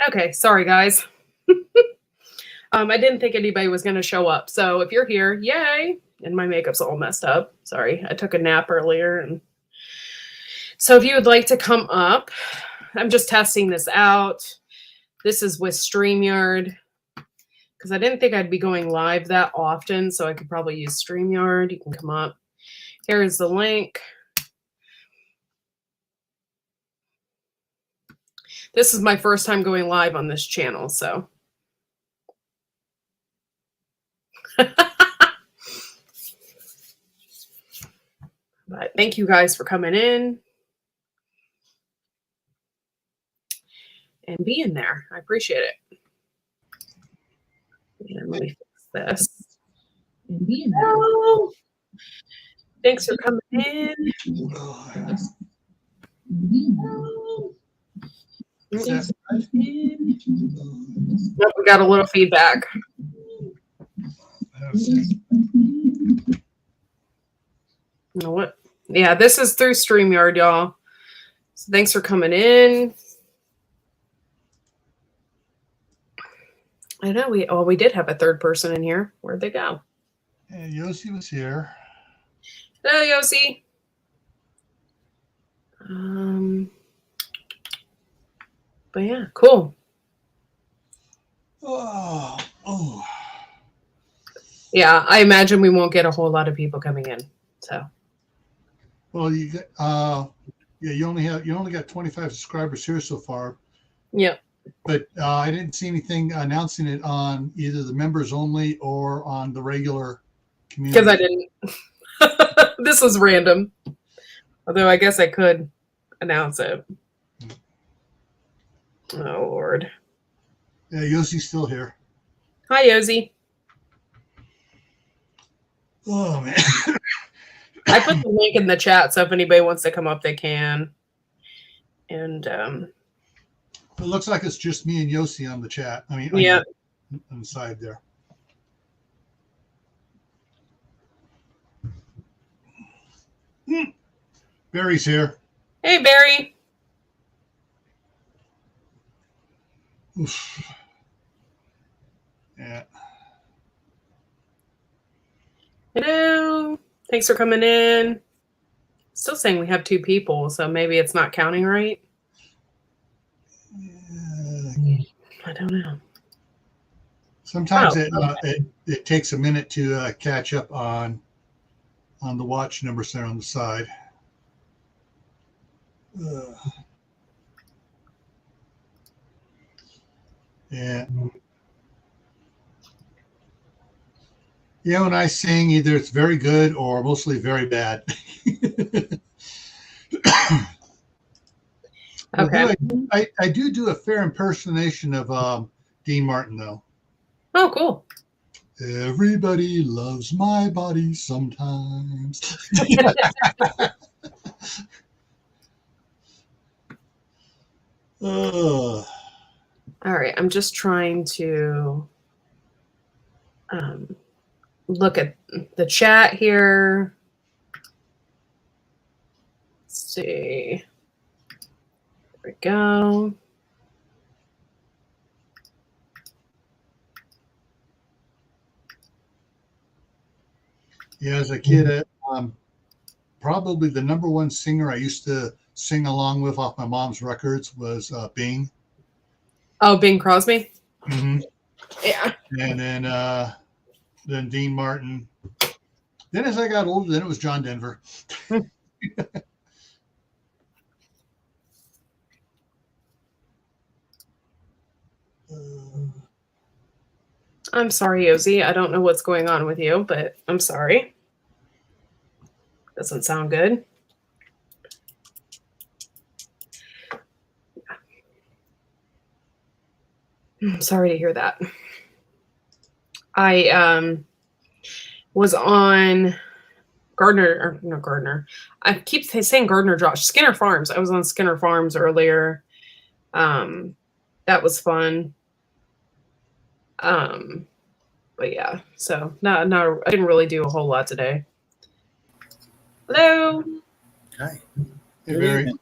Okay, sorry guys. I didn't think anybody was going to show up. So if you're here, yay! And my makeup's all messed up. Sorry, I took a nap earlier. And so if you would like to come up, I'm just testing this out. This is with StreamYard because I didn't think I'd be going live that often. So I could probably use StreamYard. You can come up. Here is the link. This is my first time going live on this channel, so. But thank you guys for coming in and being there. I appreciate it. And let me fix this. And being there. Oh, thanks for coming in. Oh, we got a little feedback. You know what? Yeah, this is through StreamYard, y'all. So thanks for coming in. I know we did have a third person in here. Where'd they go? Yeah, Yossi was here. Hello, Yossi. But yeah, cool. Oh. Yeah, I imagine we won't get a whole lot of people coming in. So. Well, you only got 25 subscribers here so far. Yep. But I didn't see anything announcing it on either the members only or on the regular community. Because I didn't. This was random. Although I guess I could announce it. Oh, Lord. Yeah, Yossi's still here. Hi, Yossi. Oh, man. I put the link in the chat, so if anybody wants to come up, they can. And it looks like it's just me and Yossi on the chat. I mean, yeah, on the side there. Barry's here. Hey, Barry. Oof. Yeah. Hello. Thanks for coming in. Still saying we have 2 people, so maybe it's not counting right. I don't know. Sometimes it takes a minute to catch up on the watch numbers there on the side. Yeah. Yeah, when I sing, either it's very good or mostly very bad. Okay. I do a fair impersonation of Dean Martin, though. Oh, cool. Everybody loves my body sometimes. All right, I'm just trying to look at the chat here. Let's see. There we go. Yeah, as a kid, probably the number one singer I used to sing along with off my mom's records was Bing. Oh, Bing Crosby? Mm-hmm. Yeah. And then Dean Martin. Then as I got older, then it was John Denver. I'm sorry, Yossi. I don't know what's going on with you, but I'm sorry. Doesn't sound good. I'm sorry to hear that. I was on Gardner. I keep saying Gardner Josh. Skinner Farms. I was on Skinner Farms earlier. That was fun. But yeah, so no, I didn't really do a whole lot today. Hello. Hi. Hey, Barry.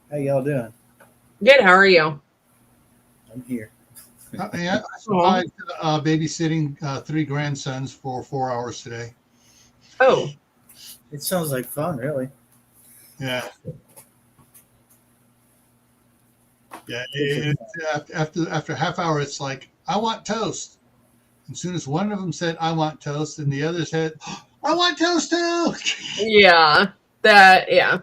How y'all doing? Good. How are you? I'm here. I survived babysitting 3 grandsons for 4 hours today. Oh, It sounds like fun, really. Yeah. Yeah. After a half hour, it's like, I want toast. As soon as one of them said, I want toast, and the other said, I want toast too. yeah. Yeah.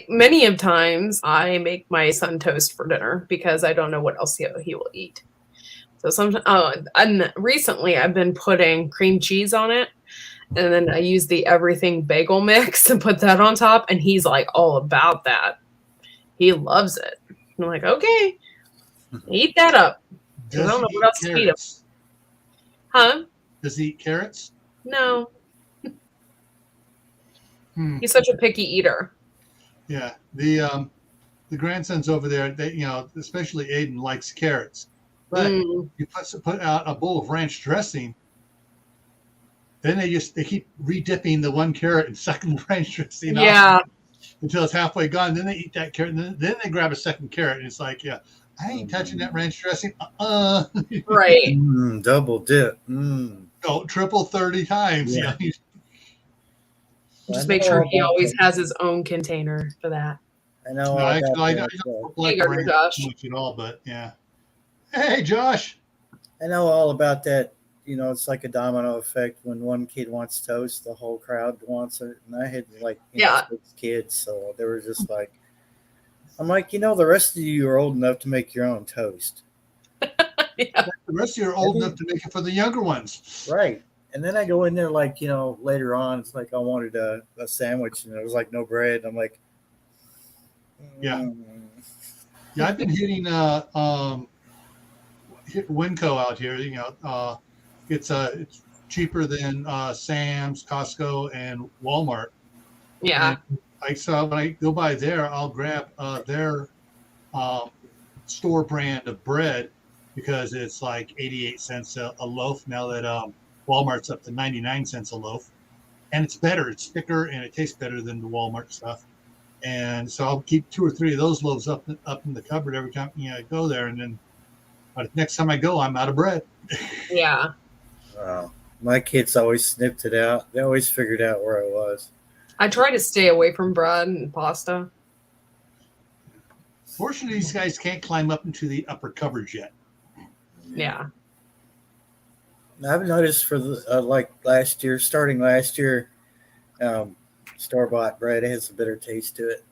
Many of times I make my son toast for dinner because I don't know what else he will eat. So sometimes, and recently I've been putting cream cheese on it, and then I use the everything bagel mix and put that on top, and he's like all about that. He loves it. I'm like, okay, eat that up. I Does don't he know eat what else to feed him. carrots? Huh? Does he eat carrots? No. Hmm. He's such a picky eater. Yeah. The grandsons over there, they, especially Aiden, likes carrots. But you put out a bowl of ranch dressing, then they keep redipping the one carrot and sucking the ranch dressing off until it's halfway gone. Then they eat that carrot, and then they grab a second carrot, and it's like, yeah, I ain't touching that ranch dressing. Right. Double dip. No, triple 30 times. Yeah. Just make sure he always has his own container for that. I know. No, actually, I don't like ranch much at all, but yeah. Hey, Josh. I know all about that. It's like a domino effect. When one kid wants toast, the whole crowd wants it. And I had 6 kids, so they were just like, I'm like, the rest of you are old enough to make your own toast. The rest of you are old enough to make it for the younger ones. Right. And then I go in there later on, it's like I wanted a sandwich, and it was like no bread. I'm like, Yeah, I've been hitting Winco out here. It's cheaper than Sam's, Costco, and Walmart. Yeah. And when I go by there, I'll grab their store brand of bread because it's like 88 cents a loaf now that Walmart's up to 99 cents a loaf, and it's better. It's thicker and it tastes better than the Walmart stuff. And so I'll keep 2 or 3 of those loaves up in the cupboard every time I go there. And then next time I go, I'm out of bread. Yeah. My kids always snipped it out. They always figured out where I was. I try to stay away from bread and pasta. Fortunately, these guys can't climb up into the upper cupboards yet. Yeah. I've noticed for starting last year, store-bought bread has a bitter taste to it.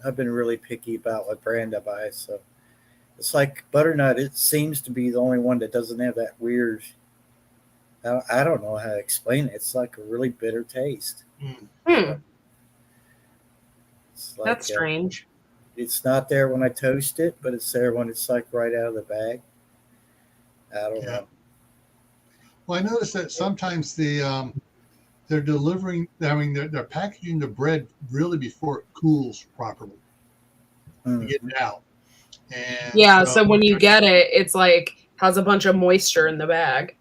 I've been really picky about what brand I buy. So it's like butternut. It seems to be the only one that doesn't have that weird. I don't know how to explain it. It's like a really bitter taste. That's strange. It's not there when I toast it, but it's there when it's like right out of the bag. I don't know. Well, I noticed that sometimes they're delivering. I mean, they're packaging the bread really before it cools properly to get it out. And so when you get it, it's like has a bunch of moisture in the bag.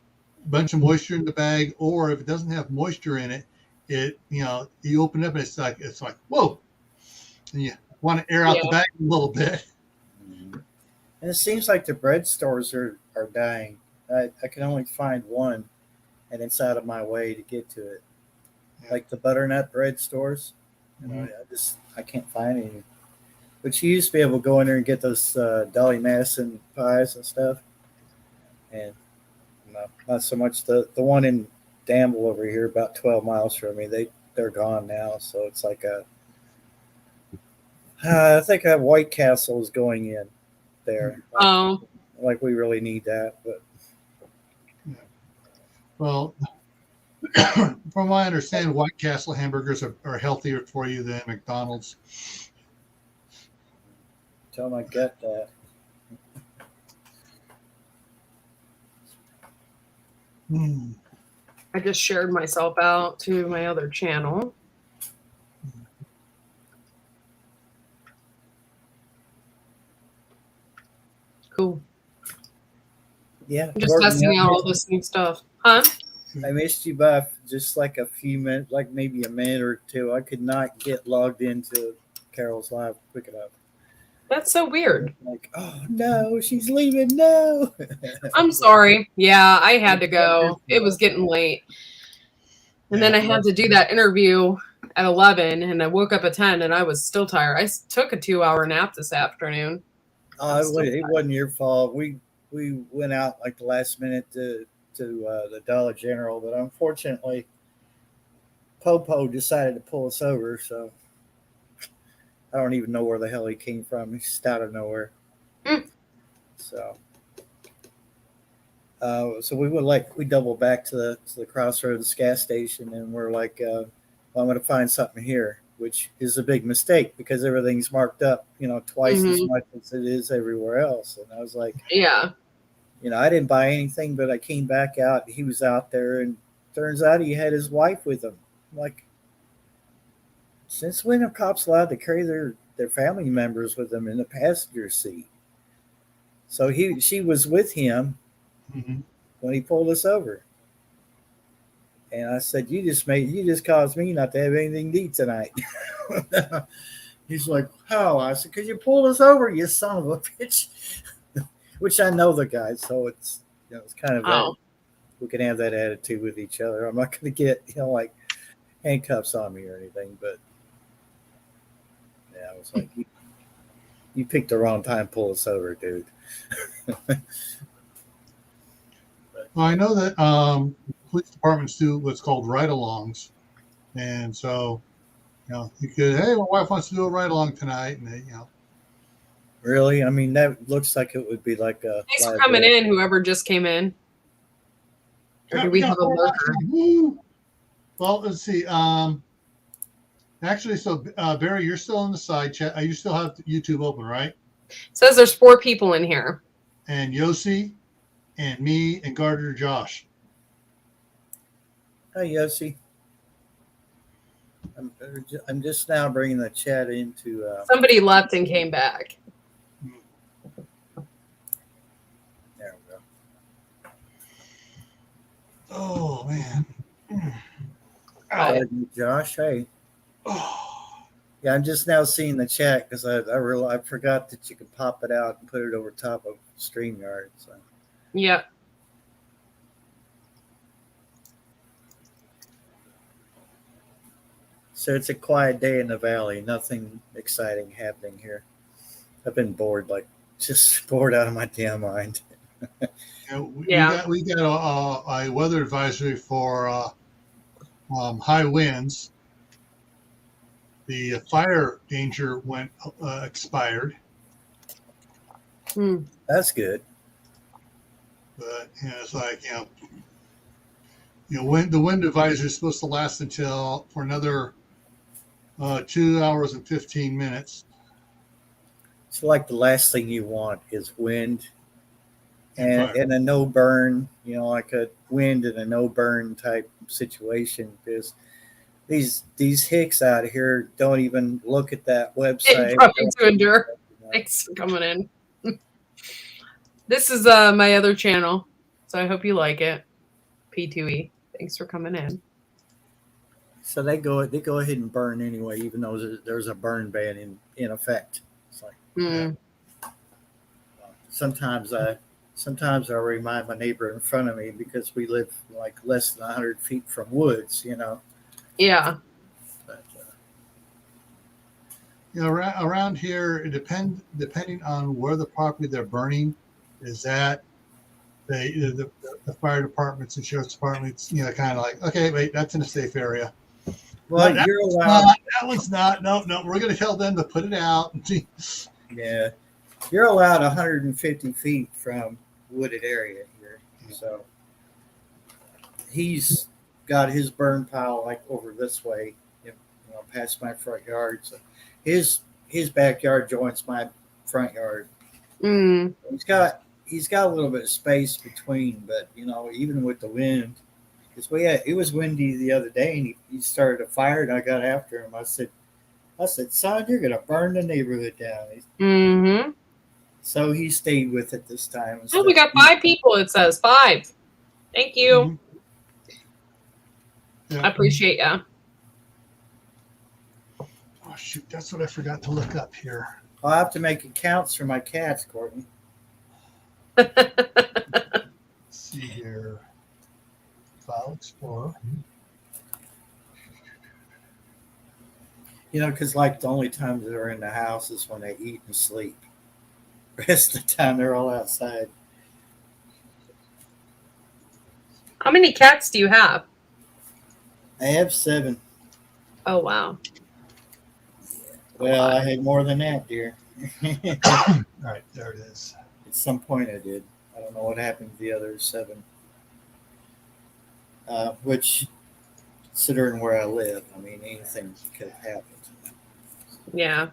Bunch of moisture in the bag, or if it doesn't have moisture in it, you open it up and it's like whoa, and you want to air out the bag a little bit. And it seems like the bread stores are dying. I can only find one, and it's out of my way to get to it. Like the butternut bread stores, I can't find any. But you used to be able to go in there and get those Dolly Madison pies and stuff, and not so much. The one in Danville over here, about 12 miles from me, they're gone now. So it's like I think that White Castle is going in there. Like we really need that, but. Well, from what I understand, White Castle hamburgers are healthier for you than McDonald's. Tell them I get that. I just shared myself out to my other channel. Cool. Yeah. I'm just testing out all this new stuff. Huh? I missed you by just like a few minutes, like maybe a minute or two. I could not get logged into Carol's Live quick enough. That's so weird. Like, oh no, she's leaving. No. I'm sorry. Yeah, I had to go. It was getting late. And then I had to do that interview at 11 and I woke up at 10 and I was still tired. I took a 2-hour nap this afternoon. It wasn't your fault. We went out like the last minute to the Dollar General, but unfortunately, Popo decided to pull us over. So I don't even know where the hell he came from. He's just out of nowhere. So. So we doubled back to the Crossroads gas station, and we're like, well, I'm going to find something here, which is a big mistake because everything's marked up, twice as much as it is everywhere else. And I was like, yeah, I didn't buy anything, but I came back out. He was out there, and turns out he had his wife with him. I'm like, since when are cops allowed to carry their family members with them in the passenger seat? So she was with him. Mm-hmm. When he pulled us over. And I said, you just caused me not to have anything to eat tonight. He's like, how? I said, because you pulled us over, you son of a bitch. Which I know the guy, so it's kind of we can have that attitude with each other. I'm not going to get like handcuffs on me or anything, but yeah, I was like, you picked the wrong time to pull us over, dude. Well, I know that police departments do what's called ride-alongs, and so you could, hey, my wife wants to do a ride-along tonight, and they, Really, I mean, that looks like it would be like a. Thanks for coming in. Whoever just came in, or do we have a lurker? Well, let's see. Actually, so Barry, you're still in the side chat. You still have YouTube open, right? It says there's 4 people in here. And Yossi. And me and Gardner Josh. Hi, Yossi. I'm just now bringing the chat into. Somebody left and came back. There we go. Oh man. Hi, Josh. Hey. Yeah, I'm just now seeing the chat because I forgot that you could pop it out and put it over top of StreamYard. So. Yep. So it's a quiet day in the valley. Nothing exciting happening here. I've been bored, just bored out of my damn mind. We got a weather advisory for high winds. The fire danger went expired. That's good. But it's like the wind advisory is supposed to last for another 2 hours and 15 minutes. It's like the last thing you want is wind and a no burn, like a wind and a no burn type situation, because these hicks out here don't even look at that website. To endure. Thanks for coming in. This is my other channel, so I hope you like it. P2E. Thanks for coming in. So they go ahead and burn anyway, even though there's a burn ban in effect. It's like sometimes I remind my neighbor in front of me because we live like less than 100 feet from woods, Yeah. But, around here, depending on where the property they're burning is at, the fire departments and sheriff's departments, kind of like, okay, wait, that's in a safe area. Well, no, you're allowed. That one's not. No, we're going to tell them to put it out. Yeah, you're allowed 150 feet from wooded area here. So he's got his burn pile like over this way, past my front yard. So his backyard joins my front yard. He's got a little bit of space between, but even with the wind, because it was windy the other day, and he started a fire, and I got after him. I said, son, you're gonna burn the neighborhood down. So he stayed with it this time. Oh, we got 5 people. It says 5. Thank you. Yeah. I appreciate ya. Oh shoot, that's what I forgot to look up here. I'll have to make accounts for my cats, Courtney. Let's see here. File Explorer. You know, because like the only times they're in the house is when they eat and sleep. The rest of the time they're all outside. How many cats do you have? I have 7. Oh, wow. Well, I had more than that, dear. All right, there it is. At some point I did. I don't know what happened to the other 7. Which, considering where I live, I mean, anything could have happened. Yeah.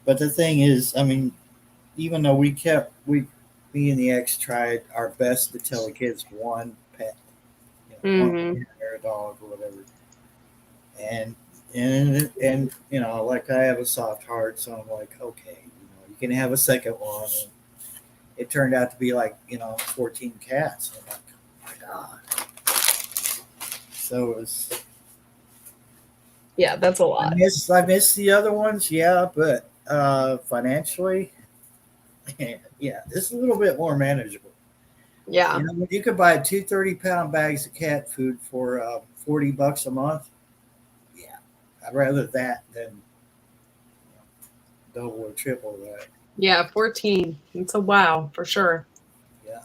But the thing is, I mean, even though me and the ex tried our best to tell the kids one pet, one cat or a dog or whatever, and you know, like I have a soft heart, so I'm like, okay, you can have a second one. And it turned out to be like 14 cats. I'm like, oh my god. So it was. Yeah, that's a lot. I miss the other ones, yeah, but financially, yeah, it's a little bit more manageable. Yeah. When you could buy 2 30-pound bags of cat food for $40 a month, yeah, I'd rather that than double or triple that. Yeah, 14. It's a wow, for sure. Yeah.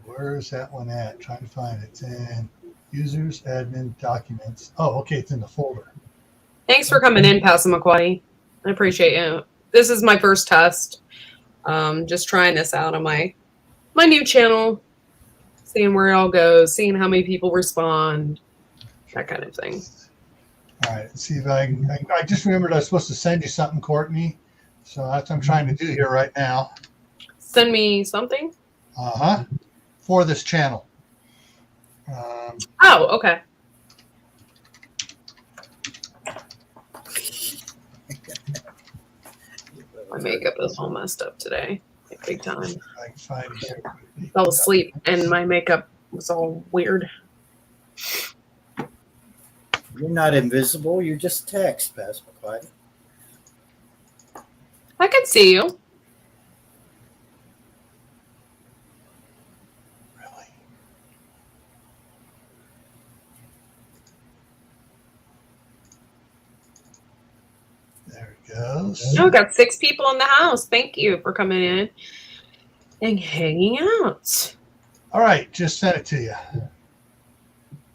Where is that one at? Trying to find it. It's in users, admin, documents. Oh, okay. It's in the folder. Thanks for coming in, Passamaquoddy. I appreciate you. This is my first test. Just trying this out on my new channel, seeing where it all goes, seeing how many people respond, that kind of thing. All right. Let's see if I just remembered I was supposed to send you something, Courtney. So that's what I'm trying to do here right now. Send me something? For this channel. Oh, okay. My makeup is all messed up today. Like big time. I can find it here. Fell asleep and my makeup was all weird. You're not invisible. You're just text, Passamaquoddy. I can see you. Really? There it goes. Oh, we got 6 people in the house. Thank you for coming in and hanging out. All right, just sent it to you.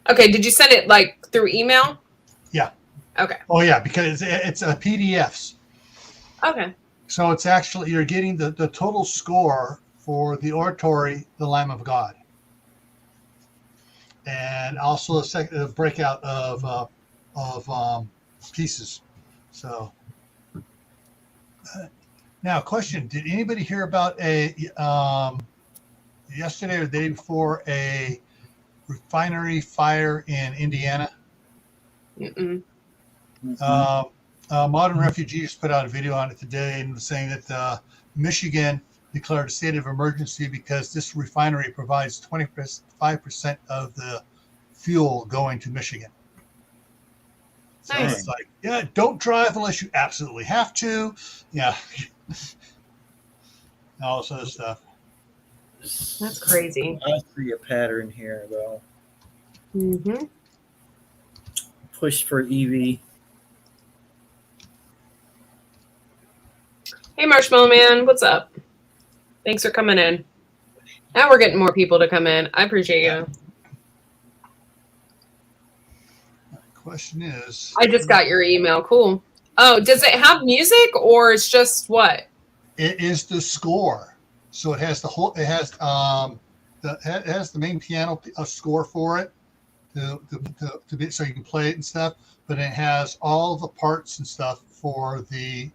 Okay, did you send it like through email? Yeah. Okay. Oh yeah, because it's a PDFs. Okay. So it's actually you're getting the total score for the oratory, the Lamb of God, and also a breakout of pieces. So now, question: did anybody hear about a yesterday or the day before a refinery fire in Indiana? Mm-mm. Modern Refugees put out a video on it today and was saying that Michigan declared a state of emergency because this refinery provides 25% of the fuel going to Michigan. So Nice. it's like, yeah, don't drive unless you absolutely have to. Yeah. All this other stuff. That's crazy. I see a pattern here, though. Mm-hmm. Push for EV. Hey, Marshmallow Man, what's up? Thanks for coming in. Now we're getting more people to come in. I appreciate you. Question is, I just got your email. Cool. Oh, does it have music or it's just what? it is the score. So it has the whole. It has the main piano score for it to be so you can play it and stuff. But it has all the parts and stuff for the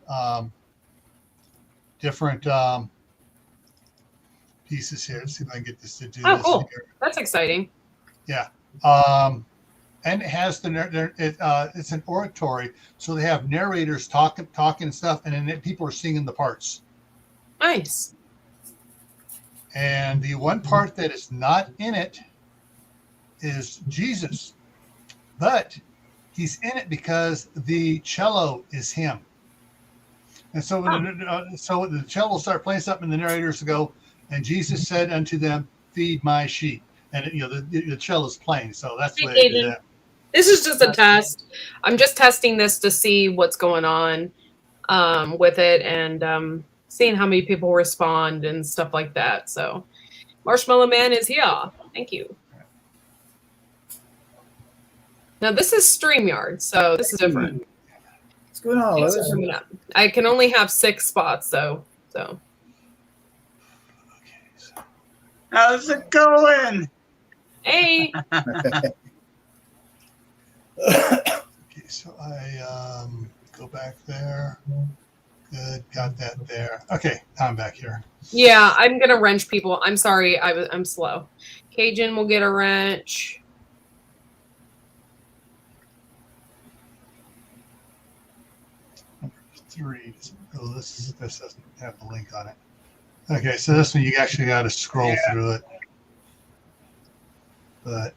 different pieces here. Let's see if I can get this to do Oh, this cool. here. That's exciting. Yeah. And it has it's an oratory, so they have narrators talking and stuff, and then people are singing the parts. Nice. And the one part that is not in it is Jesus, but He's in it because the cello is him. And so, so the cello will start playing something, and the narrators go, and Jesus said unto them, "Feed my sheep." And the cello's playing, so that's the way they do that. This is just a test. I'm just testing this to see what's going on with it, and seeing how many people respond and stuff like that. So, Marshmallow Man is here. Thank you. Now this is StreamYard, so this is different. What's going on, Thanks for Lois? coming up. I can only have 6 spots though, so. How's it going? Hey, Okay, so I go back there. Good, got that there. Okay, now I'm back here. yeah, I'm gonna wrench people. I'm sorry, I'm slow. Cajun will get a wrench. Number 3. Oh, this doesn't have the link on it. Okay, so this one you actually got to scroll through it. But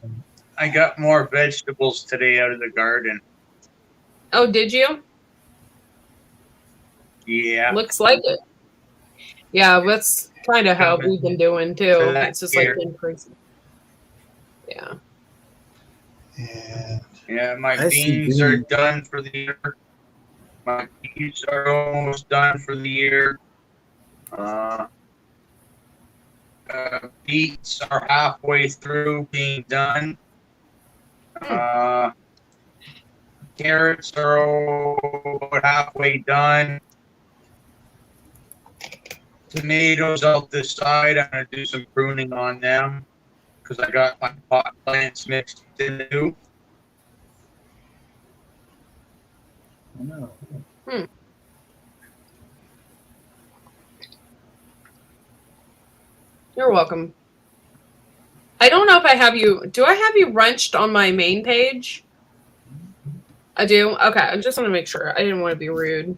I got more vegetables today out of the garden. Oh, did you? Yeah. Looks like it. Yeah, that's kind of how we've been doing too. For that It's just year. like increasing. Yeah. and Yeah, my I see beans are beans. done for the year. My peas are almost done for the year. Beets are halfway through being done. Carrots are about halfway done. Tomatoes I'll decide. I'm going to do some pruning on them because I got my pot plants mixed into. No. You're welcome. I don't know if I have you. Do I have you wrenched on my main page? I do? Okay, I just want to make sure. I didn't want to be rude.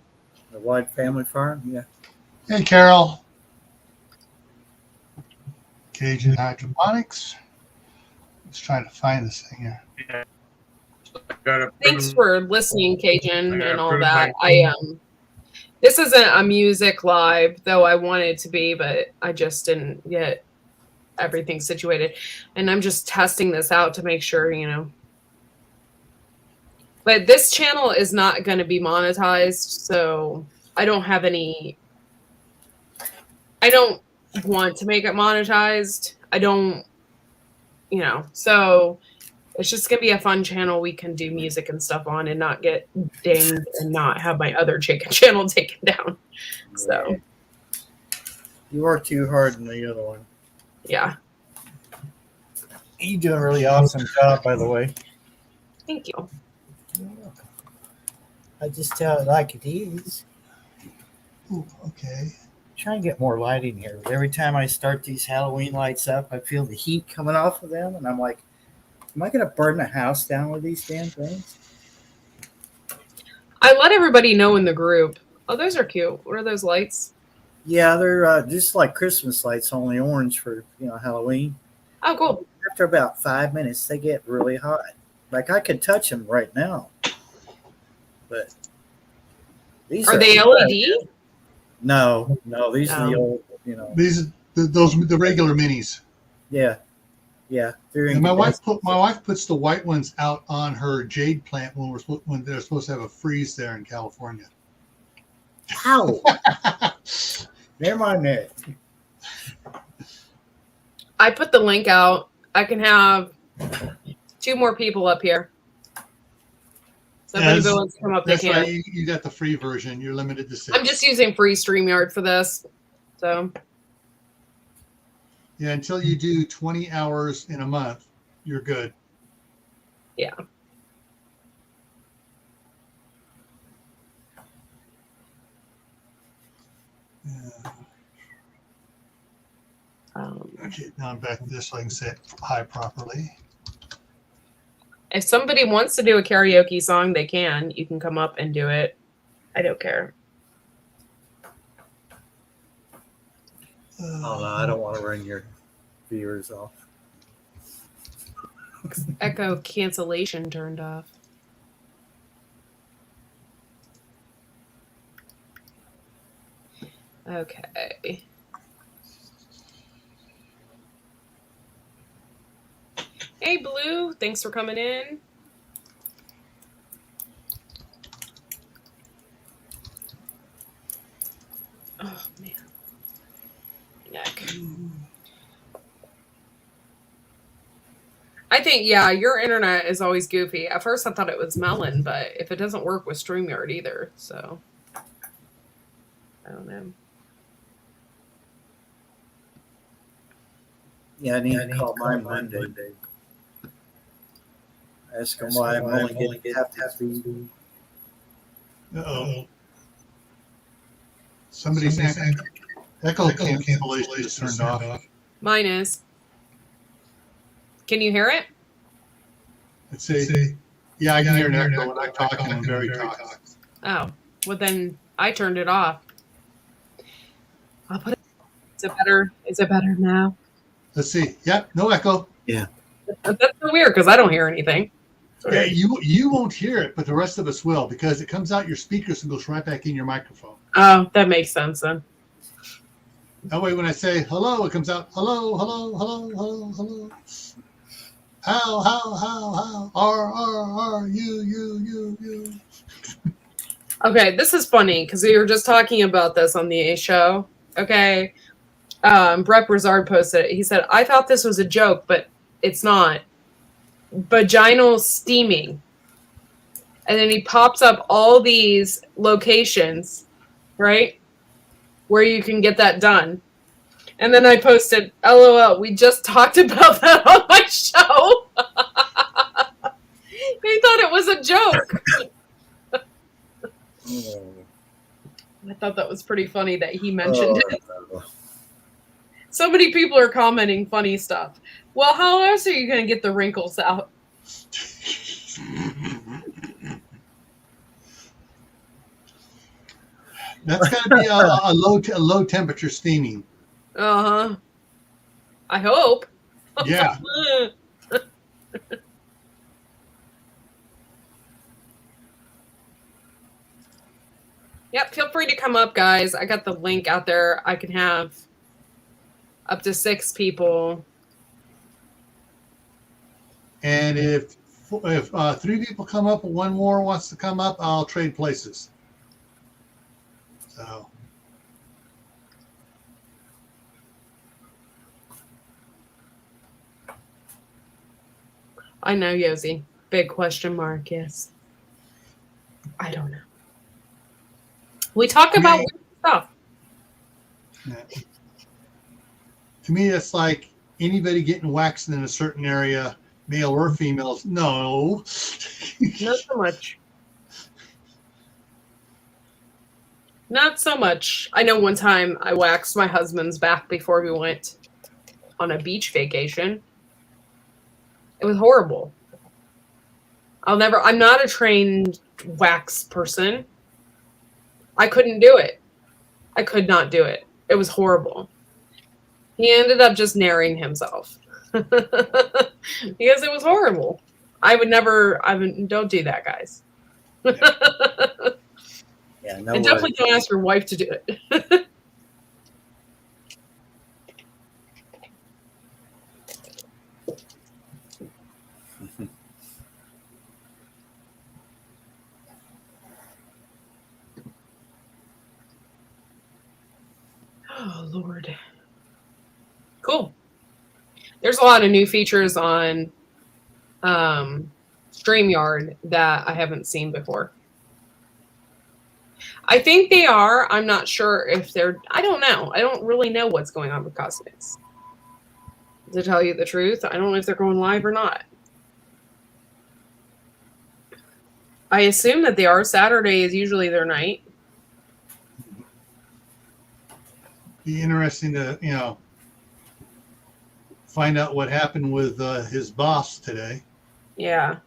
The White Family Farm? Yeah. hey, Carol. Cajun Hydroponics. Just trying to find this thing here. I gotta Thanks prune- for listening, Cajun, I and all approve that. my- This isn't a music live, though I wanted it to be, but I just didn't get everything situated. And I'm just testing this out to make sure, you know. But this channel is not going to be monetized, so I don't have any. I don't want to make it monetized. I don't, you know, so it's just going to be a fun channel we can do music and stuff on and not get dinged and not have my other chicken channel taken down. So, You work too hard in the other one. yeah. You do a really awesome job, by the way. Thank you. I just tell it like it is. Ooh, okay. Try and get more lighting here. Every time I start these Halloween lights up, I feel the heat coming off of them, and I'm like, am I going to burn the house down with these damn things? I let everybody know in the group. Oh, those are cute. What are those lights? Yeah, they're just like Christmas lights, only orange for Halloween. Oh, cool. After about 5 minutes, they get really hot. Like I could touch them right now, but these Are they LED? No, these are the Oh. old, These the regular minis. yeah. They're And my wife incandescent. puts the white ones out on her jade plant when they're supposed to have a freeze there in California. Ow! Never mind that. I put the link out. I can have 2 more people up here. So if anybody wants to come up, they That's why can. you got the free version. You're limited to 6. I'm just using free StreamYard for this. So, Yeah, until you do 20 hours in a month, you're good. yeah. Yeah. Okay, now I'm back to this so I can say it high properly. If somebody wants to do a karaoke song, they can. You can come up and do it. I don't care. Oh no, I don't want to run your viewers off. Echo cancellation turned off. Okay. Hey, Blue. Thanks for coming in. Oh, man. Neck. I think, yeah, your internet is always goofy. At first, I thought it was Melon, but if it doesn't work with StreamYard either, so I don't know. Yeah, I need to call mine Monday. Ask him why I'm only getting half the speed. Uh-oh. Somebody saying echo cancellation is turned off. Mine is. Can you hear it? Let's see. Yeah, I can hear an echo when I talk and Barry talks. Oh, well then I turned it off. I'll put it. Is it better now? Let's see. Yep, no echo. That's so weird because I don't hear anything. Yeah, you won't hear it, but the rest of us will because it comes out your speakers and goes right back in your microphone. Oh, that makes sense then. That way, when I say hello, it comes out hello, hello, hello, hello, hello. How, R, you. Okay, this is funny because we were just talking about this on the A show. Okay. Brett Brizard posted it. He said, I thought this was a joke, but it's not. Vaginal steaming. And then he pops up all these locations, right? Where you can get that done. And then I posted, LOL, we just talked about that on my show. He thought it was a joke. I thought that was pretty funny that he mentioned it. So many people are commenting funny stuff. Well, how else are you going to get the wrinkles out? That's got to be a low temperature steaming. Uh-huh. I hope. Yeah. Yep, feel free to come up, guys. I got the link out there. I can have up to 6 people. And if 3 people come up and 1 more wants to come up, I'll trade places. So. I know, Yosi. Big question mark, yes. I don't know. We talk about weird stuff. Yeah. To me, it's like anybody getting waxed in a certain area, male or female. No. Not so much. Not so much. I know one time I waxed my husband's back before we went on a beach vacation. It was horrible. I'm not a trained wax person. I couldn't do it. I could not do it. It was horrible. He ended up just narrowing himself because it was horrible. Don't do that, guys. Yeah, no. And definitely don't ask your wife to do it. Oh, Lord. Cool. There's a lot of new features on StreamYard that I haven't seen before. I think they are. I'm not sure if they're... I don't know. I don't really know what's going on with Cosmix. To tell you the truth, I don't know if they're going live or not. I assume that they are. Saturday is usually their night. Be interesting to, find out what happened with his boss today. Yeah.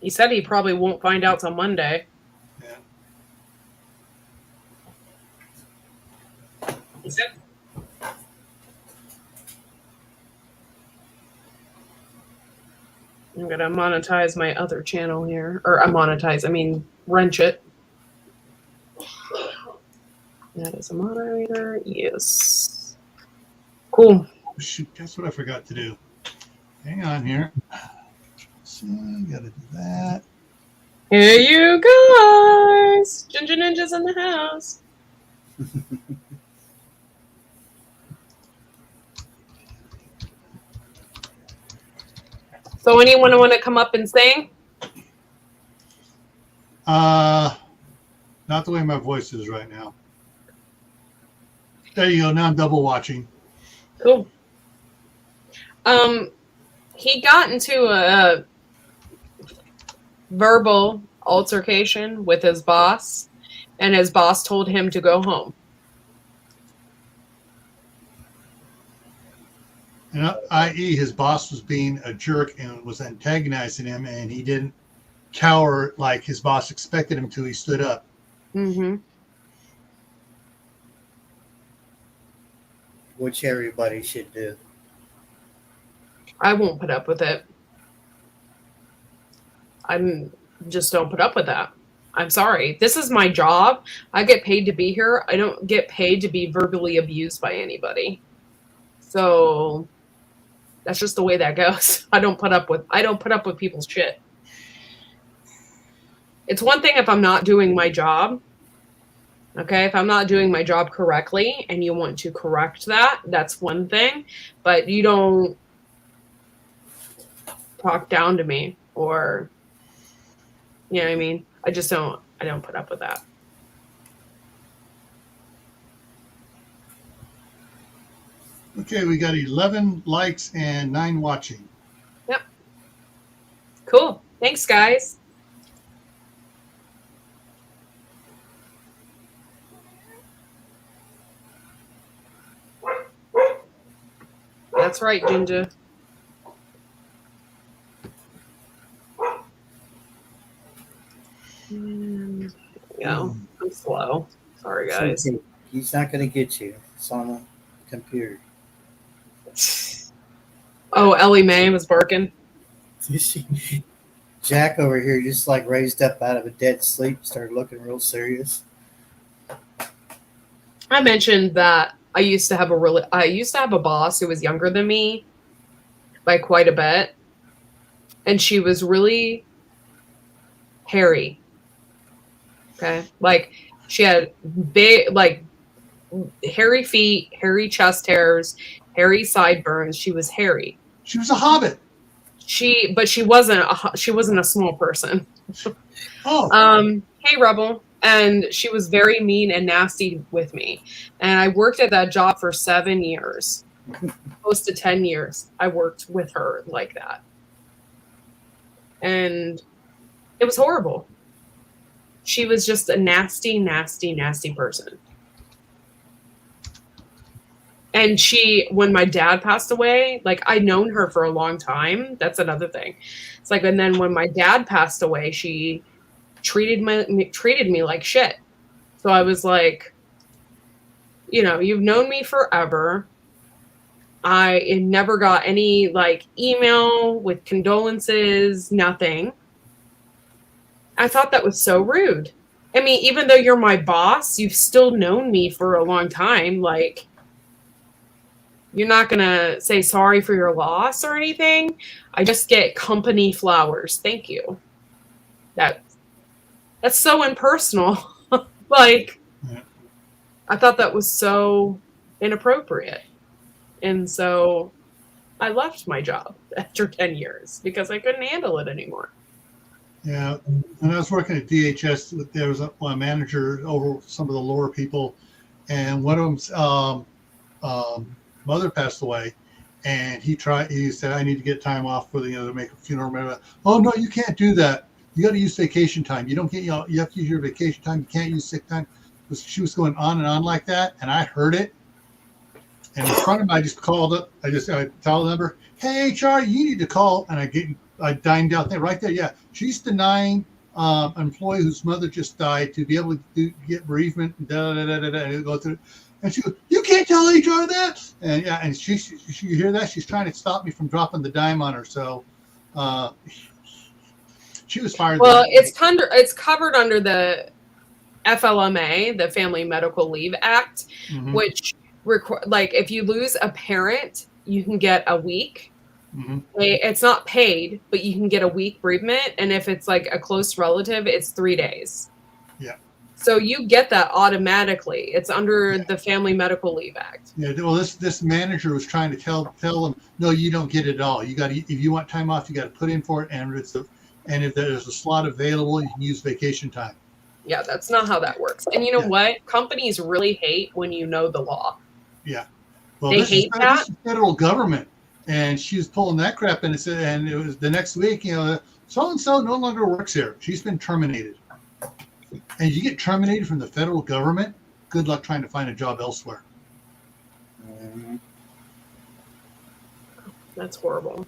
He said he probably won't find out till Monday. Yeah. He said. I'm going to monetize my other channel here. Or wrench it. That is a moderator. Yes. Cool. Shoot, that's what I forgot to do. Hang on here. So I gotta do that. Here you guys. Ginger Ninja's in the house. So anyone want to come up and sing? Not the way my voice is right now. There you go. Now I'm double watching. Cool. He got into a verbal altercation with his boss, and his boss told him to go home. And i.e., his boss was being a jerk and was antagonizing him, and he didn't cower like his boss expected him to. He stood up. Mm-hmm. Which everybody should do. I won't put up with it. I'm just don't put up with that. I'm sorry. This is my job. I get paid to be here. I don't get paid to be verbally abused by anybody. So that's just the way that goes. I don't put up with people's shit. It's one thing if I'm not doing my job. Okay, if I'm not doing my job correctly and you want to correct that, that's one thing. But you don't talk down to me or, you know what I mean? I don't put up with that. Okay, we got 11 likes and 9 watching. Yep. Cool. Thanks, guys. That's right, Ginger. Yeah, I'm slow. Sorry, guys. Okay, he's not going to get you. It's on the computer. Oh, Ellie Mae was barking. Jack over here just like raised up out of a dead sleep, started looking real serious. I mentioned that I used to have a boss who was younger than me by quite a bit, and she was really hairy. Okay, like she had big, like hairy feet, hairy chest hairs, hairy sideburns. She was hairy. She was a hobbit. But she wasn't a small person. Oh. Hey, Rebel. And she was very mean and nasty with me. And I worked at that job for 7 years, close to 10 years. I worked with her like that. And it was horrible. She was just a nasty, nasty, nasty person. And when my dad passed away, like I'd known her for a long time. That's another thing. It's like, and then when my dad passed away, she treated me like shit. So I was like, you know, you've known me forever. I never got any like email with condolences, nothing. I thought that was so rude. I mean, even though you're my boss, you've still known me for a long time. Like, you're not going to say sorry for your loss or anything. I just get company flowers. Thank you. That's so impersonal. Like, Yeah. I thought that was so inappropriate. And so I left my job after 10 years because I couldn't handle it anymore. Yeah, when I was working at DHS, there was a manager over some of the lower people, and one of them's mother passed away, and he said, I need to get time off for to make a funeral. Oh no, you can't do that. You got to use vacation time. You don't get, you have to use your vacation time. You can't use sick time. She was going on and on like that, and I heard it. And in front of me, I just called up. I tell the number, hey HR, you need to call, and I dined out there right there. Yeah, she's denying an employee whose mother just died to be able to get bereavement and and go through. And she goes, you can't tell HR that. And yeah, and she you hear that? She's trying to stop me from dropping the dime on her. So she was fired. Well, it's covered under the FLMA, the Family Medical Leave Act, Mhm. which like if you lose a parent, you can get a week. Mhm. It's not paid, but you can get a week bereavement, and if it's like a close relative, it's 3 days. Yeah. So you get that automatically. It's under Yeah. the Family Medical Leave Act. Yeah, well, this manager was trying to tell them, no, you don't get it at all. You got if you want time off, you got to put in for it, and if there's a slot available, you can use vacation time. Yeah, that's not how that works. And you know Yeah. what? Companies really hate when you know the law. Well, They this hate is, that? This is federal government, and she was pulling that crap, and it was the next week, so and so no longer works here. She's been terminated, and you get terminated from the federal government. Good luck trying to find a job elsewhere. Mhm. That's horrible.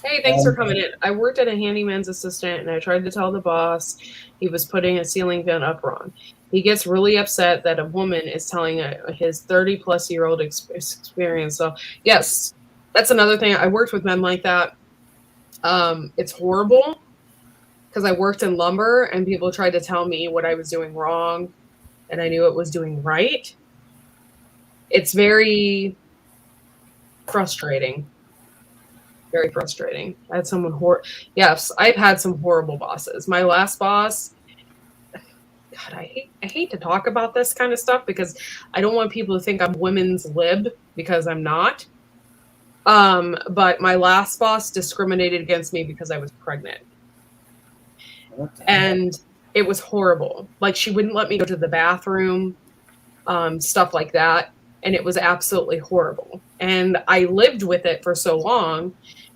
Hey, thanks for coming in. I worked at a handyman's assistant, and I tried to tell the boss he was putting a ceiling fan up wrong. He gets really upset that a woman is telling his 30-plus-year-old experience. So, yes, that's another thing. I worked with men like that. It's horrible because I worked in lumber, and people tried to tell me what I was doing wrong, and I knew it was doing right. It's very frustrating. Very frustrating. I had someone yes, I've had some horrible bosses. My last boss, God, I hate to talk about this kind of stuff because I don't want people to think I'm women's lib because I'm not. But my last boss discriminated against me because I was pregnant. What the heck? And it was horrible. Like, she wouldn't let me go to the bathroom, stuff like that. And it was absolutely horrible. And I lived with it for so long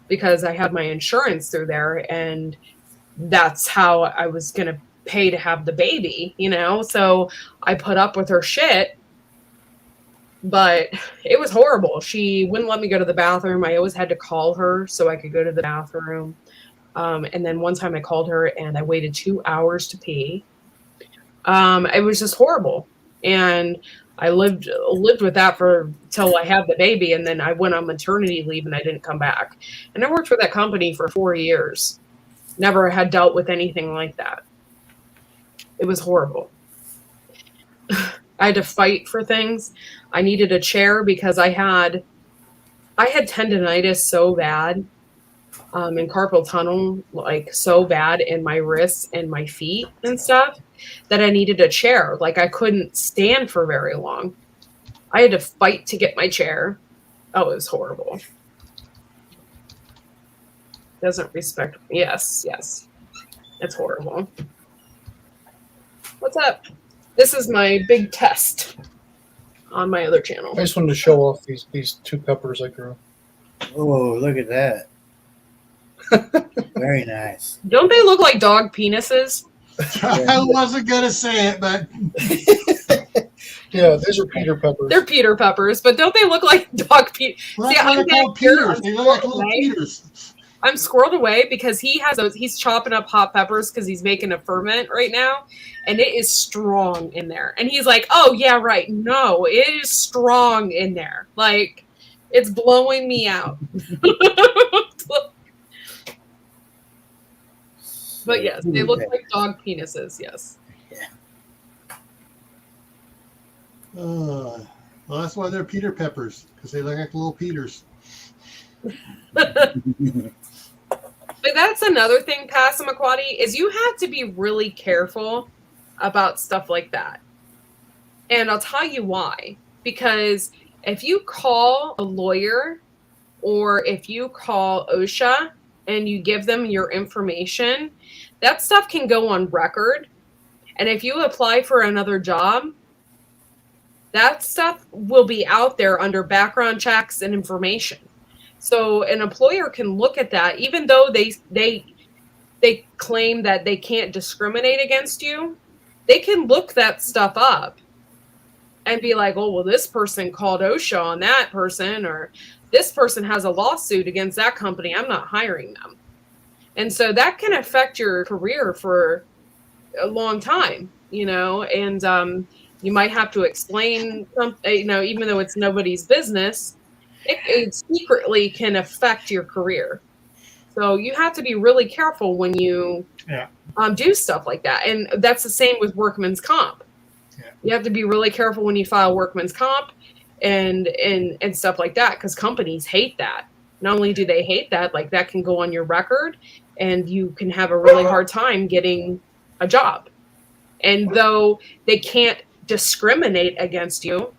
because I had my insurance through there, and that's how I was going to pay to have the baby, So I put up with her shit, but it was horrible. She wouldn't let me go to the bathroom. I always had to call her so I could go to the bathroom. And then one time I called her and I waited 2 hours to pee. It was just horrible. And I lived with that till I had the baby, and then I went on maternity leave and I didn't come back. And I worked for that company for 4 years. Never had dealt with anything like that. It was horrible. I had to fight for things. I needed a chair because I had tendonitis so bad, and carpal tunnel, like so bad in my wrists and my feet and stuff, that I needed a chair. Like, I couldn't stand for very long. I had to fight to get my chair. Oh, it was horrible. Doesn't respect. Yes. It's horrible. What's up? This is my big test on my other channel. I just wanted to show off these two peppers I grew. Oh, look at that. Very nice. Don't they look like dog penises? I wasn't gonna say it, but Yeah, these are Peter peppers. They're Peter peppers, but don't they look like dog penises? well, See, that's why I'm they're called back here, Peters. I'm They look like squirreled little away. Peters. I'm squirreled away because he has those. He's chopping up hot peppers because he's making a ferment right now, and it is strong in there. And he's like, "Oh yeah, right. No, it is strong in there. Like, it's blowing me out." But yes, they look like dog penises. Yes. Well, that's why they're Peter peppers, because they look like little Peters. But that's another thing, Passamaquoddy, is you have to be really careful about stuff like that. And I'll tell you why. Because if you call a lawyer or if you call OSHA and you give them your information, that stuff can go on record. And if you apply for another job, that stuff will be out there under background checks and information. So an employer can look at that, even though they claim that they can't discriminate against you. They can look that stuff up and be like, "Oh, well, this person called OSHA on that person, or this person has a lawsuit against that company. I'm not hiring them." And so that can affect your career for a long time, and you might have to explain something, even though it's nobody's business. It secretly can affect your career. So you have to be really careful when you do stuff like that. And that's the same with workman's comp. Yeah. You have to be really careful when you file workman's comp and stuff like that, because companies hate that. Not only do they hate that, like that can go on your record and you can have a really hard time getting a job. And though they can't discriminate against you,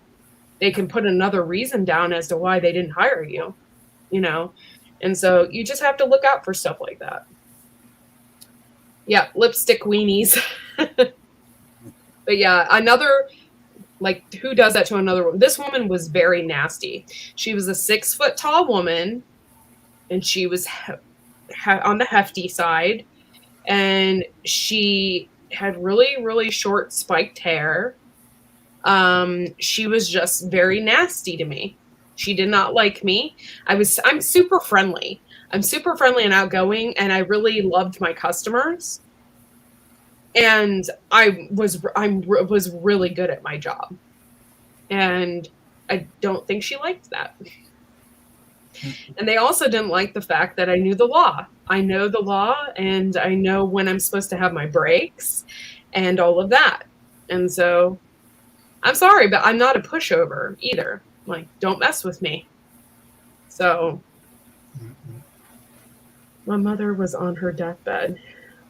they can put another reason down as to why they didn't hire you, you know? And so you just have to look out for stuff like that. Yeah, lipstick weenies. But yeah, another, like, who does that to another woman? This woman was very nasty. She was a 6 foot tall woman, and she was on the hefty side, and she had really, really short spiked hair. She was just very nasty to me. She did not like me. I'm super friendly. I'm super friendly and outgoing, and I really loved my customers. And I was really good at my job. And I don't think she liked that. And they also didn't like the fact that I knew the law. I know the law, and I know when I'm supposed to have my breaks and all of that. And so I'm sorry, but I'm not a pushover either. Like, don't mess with me. So my mother was on her deathbed.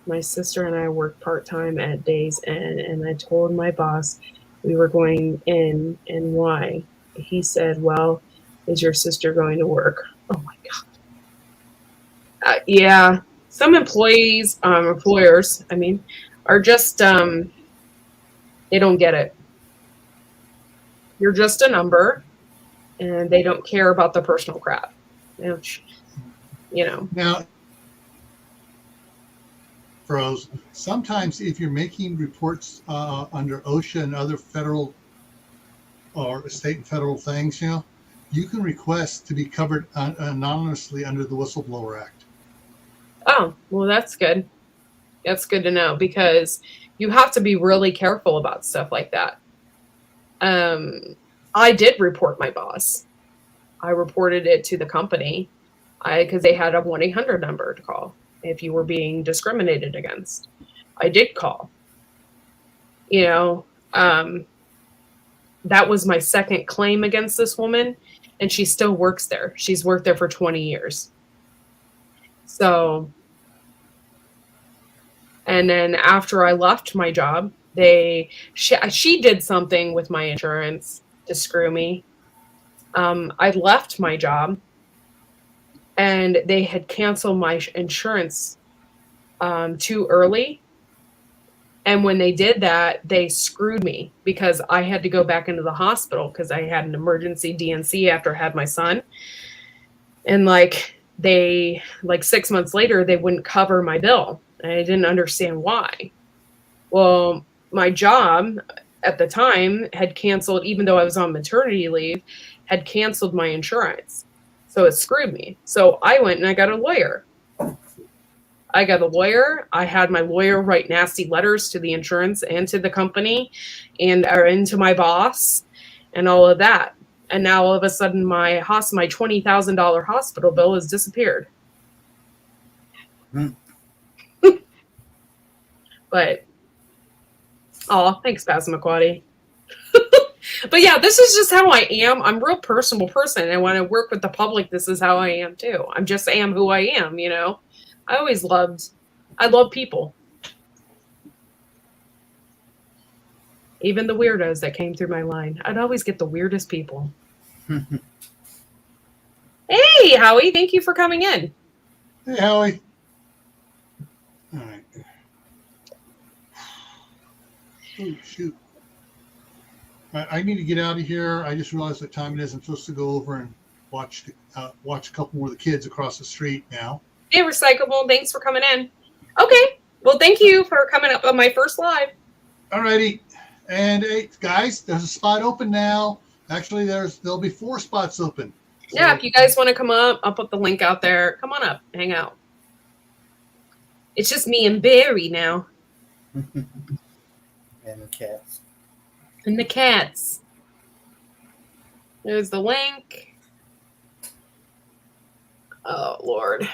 My sister and I worked part-time at Days Inn, and I told my boss we were going in and why. He said, well, is your sister going to work? Oh my God. Yeah. Some employers, I mean, are just, they don't get it. You're just a number, and they don't care about the personal crap. You know. Now, pros, sometimes if you're making reports under OSHA and other federal or state and federal things, you know, you can request to be covered anonymously under the Whistleblower Act. Oh, well, that's good. That's good to know, because you have to be really careful about stuff like that. I did report my boss. I reported it to the company because they had a 1-800 number to call if you were being discriminated against. I did call. You know, that was my second claim against this woman, and she still works there. She's worked there for 20 years. So, and then after I left my job, she did something with my insurance to screw me. I left my job, and they had canceled my insurance too early. And when they did that, they screwed me because I had to go back into the hospital because I had an emergency DNC after I had my son. And like 6 months later, they wouldn't cover my bill. And I didn't understand why. Well, my job at the time had canceled, even though I was on maternity leave, had canceled my insurance. So it screwed me. So I went and I got a lawyer. I had my lawyer write nasty letters to the insurance and to the company and to my boss and all of that. And now all of a sudden my $20,000 hospital bill has disappeared. But, oh, thanks, Passamaquoddy. But yeah, this is just how I am. I'm a real personable person. And when I work with the public, this is how I am too. I just am who I am, you know. I love people. Even the weirdos that came through my line. I'd always get the weirdest people. Hey, Howie, thank you for coming in. Hey, Howie. All right. Oh, shoot. I need to get out of here. I just realized what time it is. I'm supposed to go over and watch a couple more of the kids across the street now. Hey, Recyclable, thanks for coming in. Okay, well, thank you for coming up on my first live. All righty. And hey, guys, there's a spot open now. Actually, there'll be 4 spots open. So, yeah, if you guys want to come up, I'll put the link out there. Come on up, hang out. It's just me and Barry now. And the cats. And the cats. There's the link. Oh, Lord.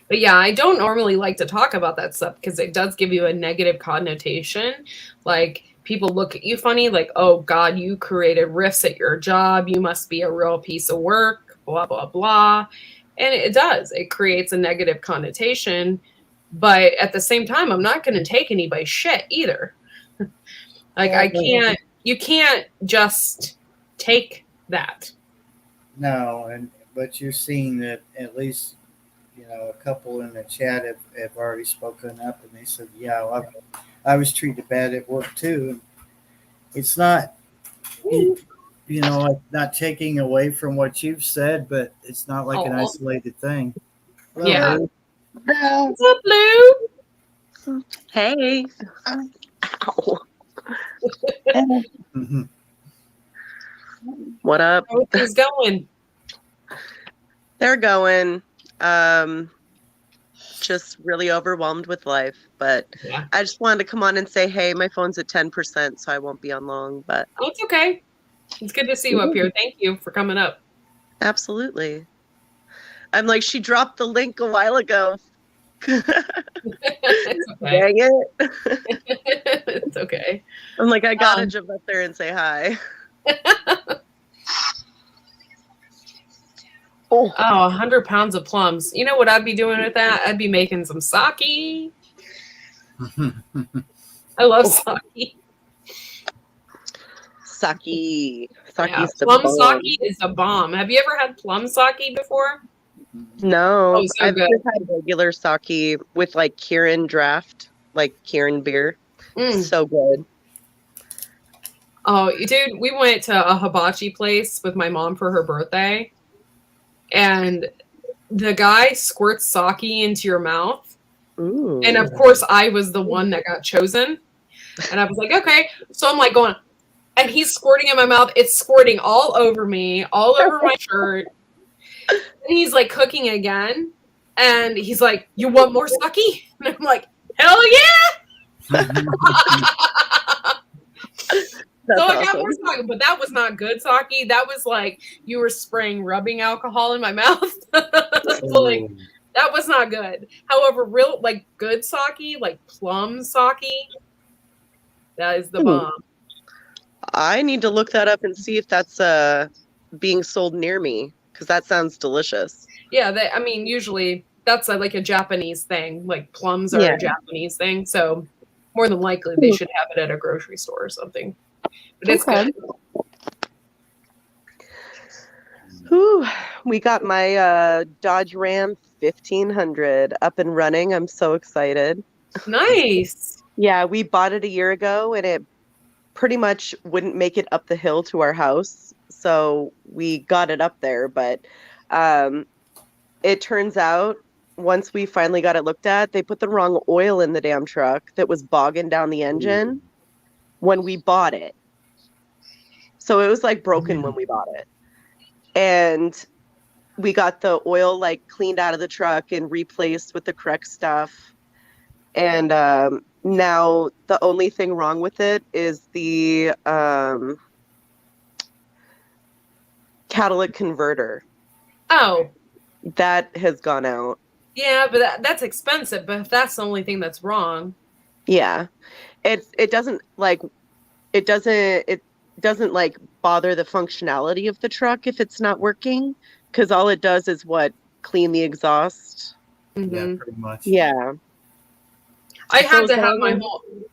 But yeah, I don't normally like to talk about that stuff because it does give you a negative connotation. Like people look at you funny, like, oh God, you created rifts at your job. You must be a real piece of work, blah, blah, blah. And it does. It creates a negative connotation. But at the same time, I'm not going to take anybody's shit either. Like you can't just take that. No, but you're seeing that at least, a couple in the chat have already spoken up, and they said, yeah, well, I was treated bad at work too. And it's not, like not taking away from what you've said, but it's not like an isolated thing. Hello, Yeah. Lou. What's up, Lou? Hey. Ow. Mhm. What up? How are things going? They're going. Just really overwhelmed with life. But Yeah. I just wanted to come on and say, hey, my phone's at 10%, so I won't be on long. But Oh, it's okay. It's good to see you up here. Thank you for coming up. absolutely. I'm like, she dropped the link a while ago. It's okay. Dang it. It's okay. I'm like, I gotta jump up there and say hi. Oh, 100 pounds of plums. You know what I'd be doing with that? I'd be making some sake. I love sake. Sake. Yeah, Sake's the plum bomb. sake is a bomb. Have you ever had plum sake before? No, Oh, so I've good. just had regular sake with like Kirin draft, like Kirin beer. Mm. So good. Oh, dude, we went to a hibachi place with my mom for her birthday, and the guy squirts sake into your mouth. Ooh. And of course, I was the one that got chosen. And I was like, okay. So I'm like going, and he's squirting in my mouth. It's squirting all over me, all over my shirt. And he's like cooking again. And he's like, you want more sake? And I'm like, hell yeah. That's So I got awesome. more sake, but that was not good sake. That was like you were spraying rubbing alcohol in my mouth. Like, that was not good. However, real like good sake, like plum sake, that is the bomb. I need to look that up and see if that's being sold near me because that sounds delicious. Yeah, I mean, usually that's like a Japanese thing. Like plums are Yeah. a Japanese thing, so more than likely they should have it at a grocery store or something. But it's Okay. good. Whew. We got my Dodge Ram 1500 up and running. I'm so excited. Nice. Yeah, we bought it a year ago and it pretty much wouldn't make it up the hill to our house. So we got it up there. But it turns out once we finally got it looked at, they put the wrong oil in the damn truck that was bogging down the engine when we bought it. So it was like broken when we bought it. And we got the oil like cleaned out of the truck and replaced with the correct stuff. And now the only thing wrong with it is the catalytic converter. Oh, That has gone out. yeah, but that's expensive. But if that's the only thing that's wrong, Yeah. It doesn't like bother the functionality of the truck if it's not working, because all it does is clean the exhaust. Yeah, mhm. pretty much. Yeah. I had So to have then-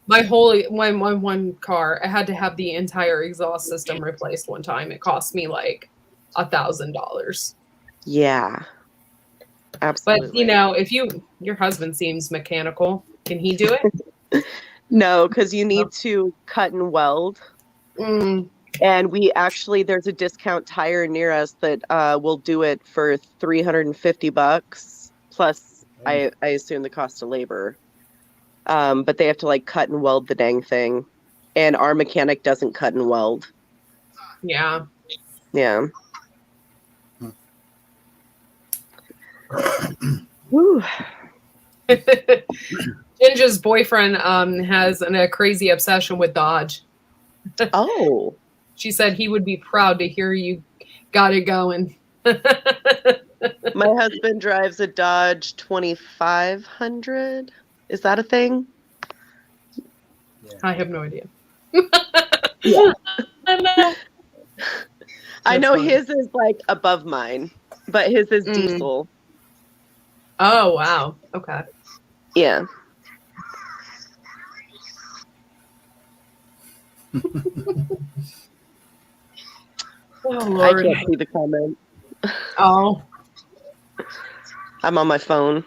my whole one car. I had to have the entire exhaust system replaced one time. It cost me like $1,000. Yeah. Absolutely. But you know, if your husband seems mechanical, can he do it? No, because you need to cut and weld. Mm, And there's a discount tire near us that will do it for $350 plus I assume the cost of labor. But they have to like cut and weld the dang thing. And our mechanic doesn't cut and weld. yeah. Yeah. Whew. Ginger's boyfriend has a crazy obsession with Dodge. Oh. She said he would be proud to hear you got it going. My husband drives a Dodge 2500. Is that a thing? I have no idea. Yeah. I That's know funny. his is like above mine, but his is Mm. diesel. Oh wow. Okay. Yeah. Oh I Lord. can't see the comment. Oh. I'm on my phone.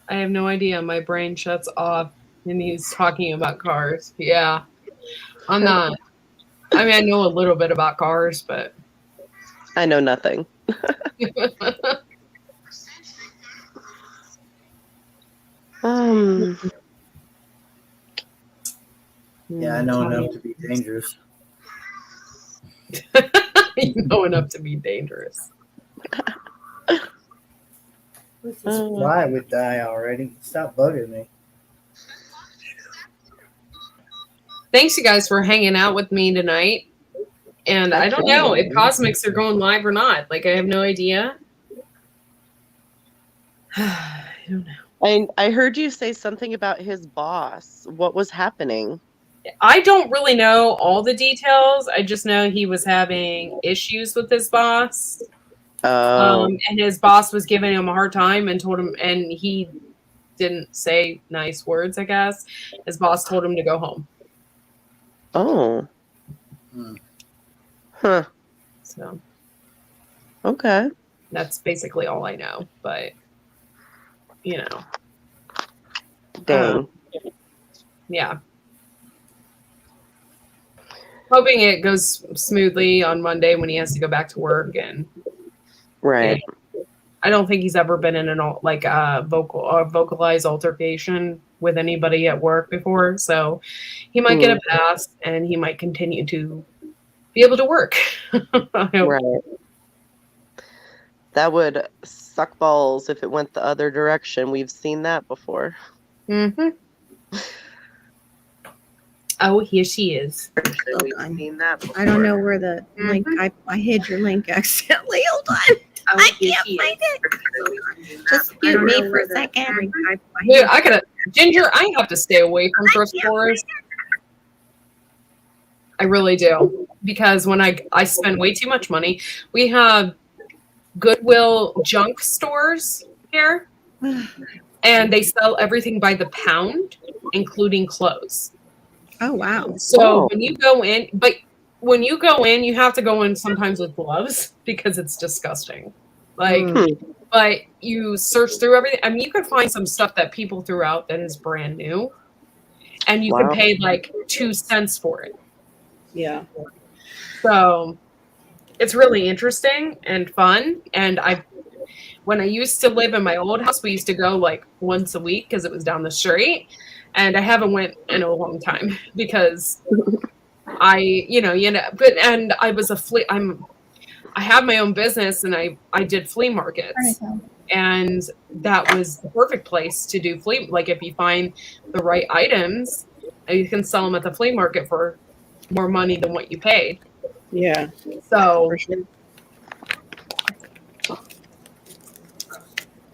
I have no idea. My brain shuts off and he's talking about cars. Yeah. I'm not. I mean, I know a little bit about cars, but I know nothing. Um, Yeah, I know enough to be dangerous. you know enough to be dangerous. This fly would die already. Stop bugging me. Thanks, you guys, for hanging out with me tonight. And I don't know if Cosmics are going live or not. Like, I have no idea. I don't know. I heard you say something about his boss. What was happening? I don't really know all the details. I just know he was having issues with his boss. And his boss was giving him a hard time and told him, and he didn't say nice words, I guess. His boss told him to go home. Oh. Hmm. Huh. So Okay. that's basically all I know. But, you know, Dang. yeah. Hoping it goes smoothly on Monday when he has to go back to work. And Right. I don't think he's ever been in an vocalized altercation with anybody at work before. So he might get a pass and he might continue to be able to work. I hope. Right. That would suck balls if it went the other direction. We've seen that before. Mm-hmm. Oh, here she is. We've seen that before. I don't know where the link. I hid your link accidentally. Hold on. Oh, I here can't she find is. it. Just mute me for a second. Dude, I gotta, Ginger, I have to stay away from thrift stores. I really do. Because when I spend way too much money, we have Goodwill junk stores here, and they sell everything by the pound, including clothes. Oh wow. So when you go in, you have to go in sometimes with gloves because it's disgusting. Like, but you search through everything. I mean, you could find some stuff that people threw out that is brand new, and you could pay like 2 cents for it. Yeah. So it's really interesting and fun. And when I used to live in my old house, we used to go like once a week because it was down the street. And I haven't went in a long time because I was I have my own business and I did flea markets, and that was the perfect place to do flea. Like if you find the right items, you can sell them at the flea market for more money than what you paid. Yeah. So For sure.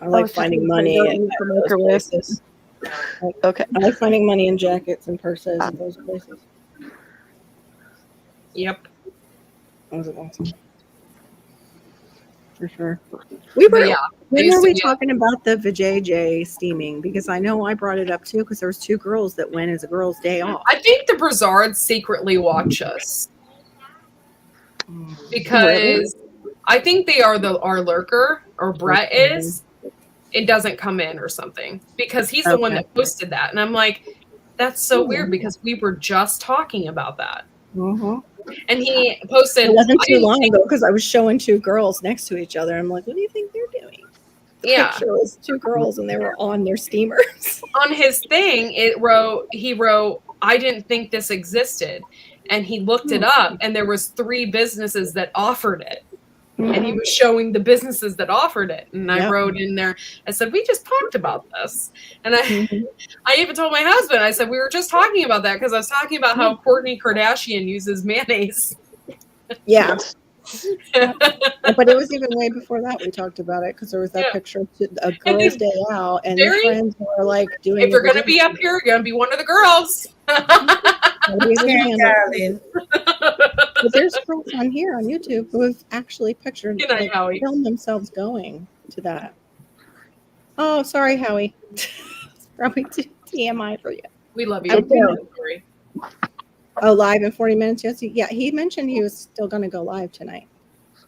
I like finding money in those places. Okay. I like finding money in jackets and purses at those places. yep. Those are awesome. For sure. We were. Yeah. When used were to we be- talking about the vajayjay steaming? Because I know I brought it up too. Because there was 2 girls that went as a girl's day off. I think the Brazards secretly watch us because I think they are our lurker, or Brett is. It doesn't come in or something because he's the one that posted that, and I'm like, that's so weird because we were just talking about that, and he posted. It wasn't too long ago because I was showing 2 girls next to each other. I'm like, what do you think they're doing? The Yeah. picture was 2 girls and they were on their steamers. On his thing, he wrote, I didn't think this existed. And he looked it up and there was 3 businesses that offered it. And he was showing the businesses that offered it. And I wrote in there, I said, we just talked about this. And I even told my husband, I said, we were just talking about that because I was talking about how Kourtney Kardashian uses mayonnaise. Yeah. But it was even way before that we talked about it because there was that Yeah. picture of a girls' day out, and the Very- friends were like doing. If you're the gonna be up here, you're gonna be one of the girls. Raise your hand up. Darling. But there's girls on here on YouTube who have actually pictured, Good night, like, Howie. filmed themselves going to that. Oh, sorry, Howie. It's probably too TMI for you. We love you. I do. Sorry. Oh, live in 40 minutes. Yes, yeah. He mentioned he was still going to go live tonight.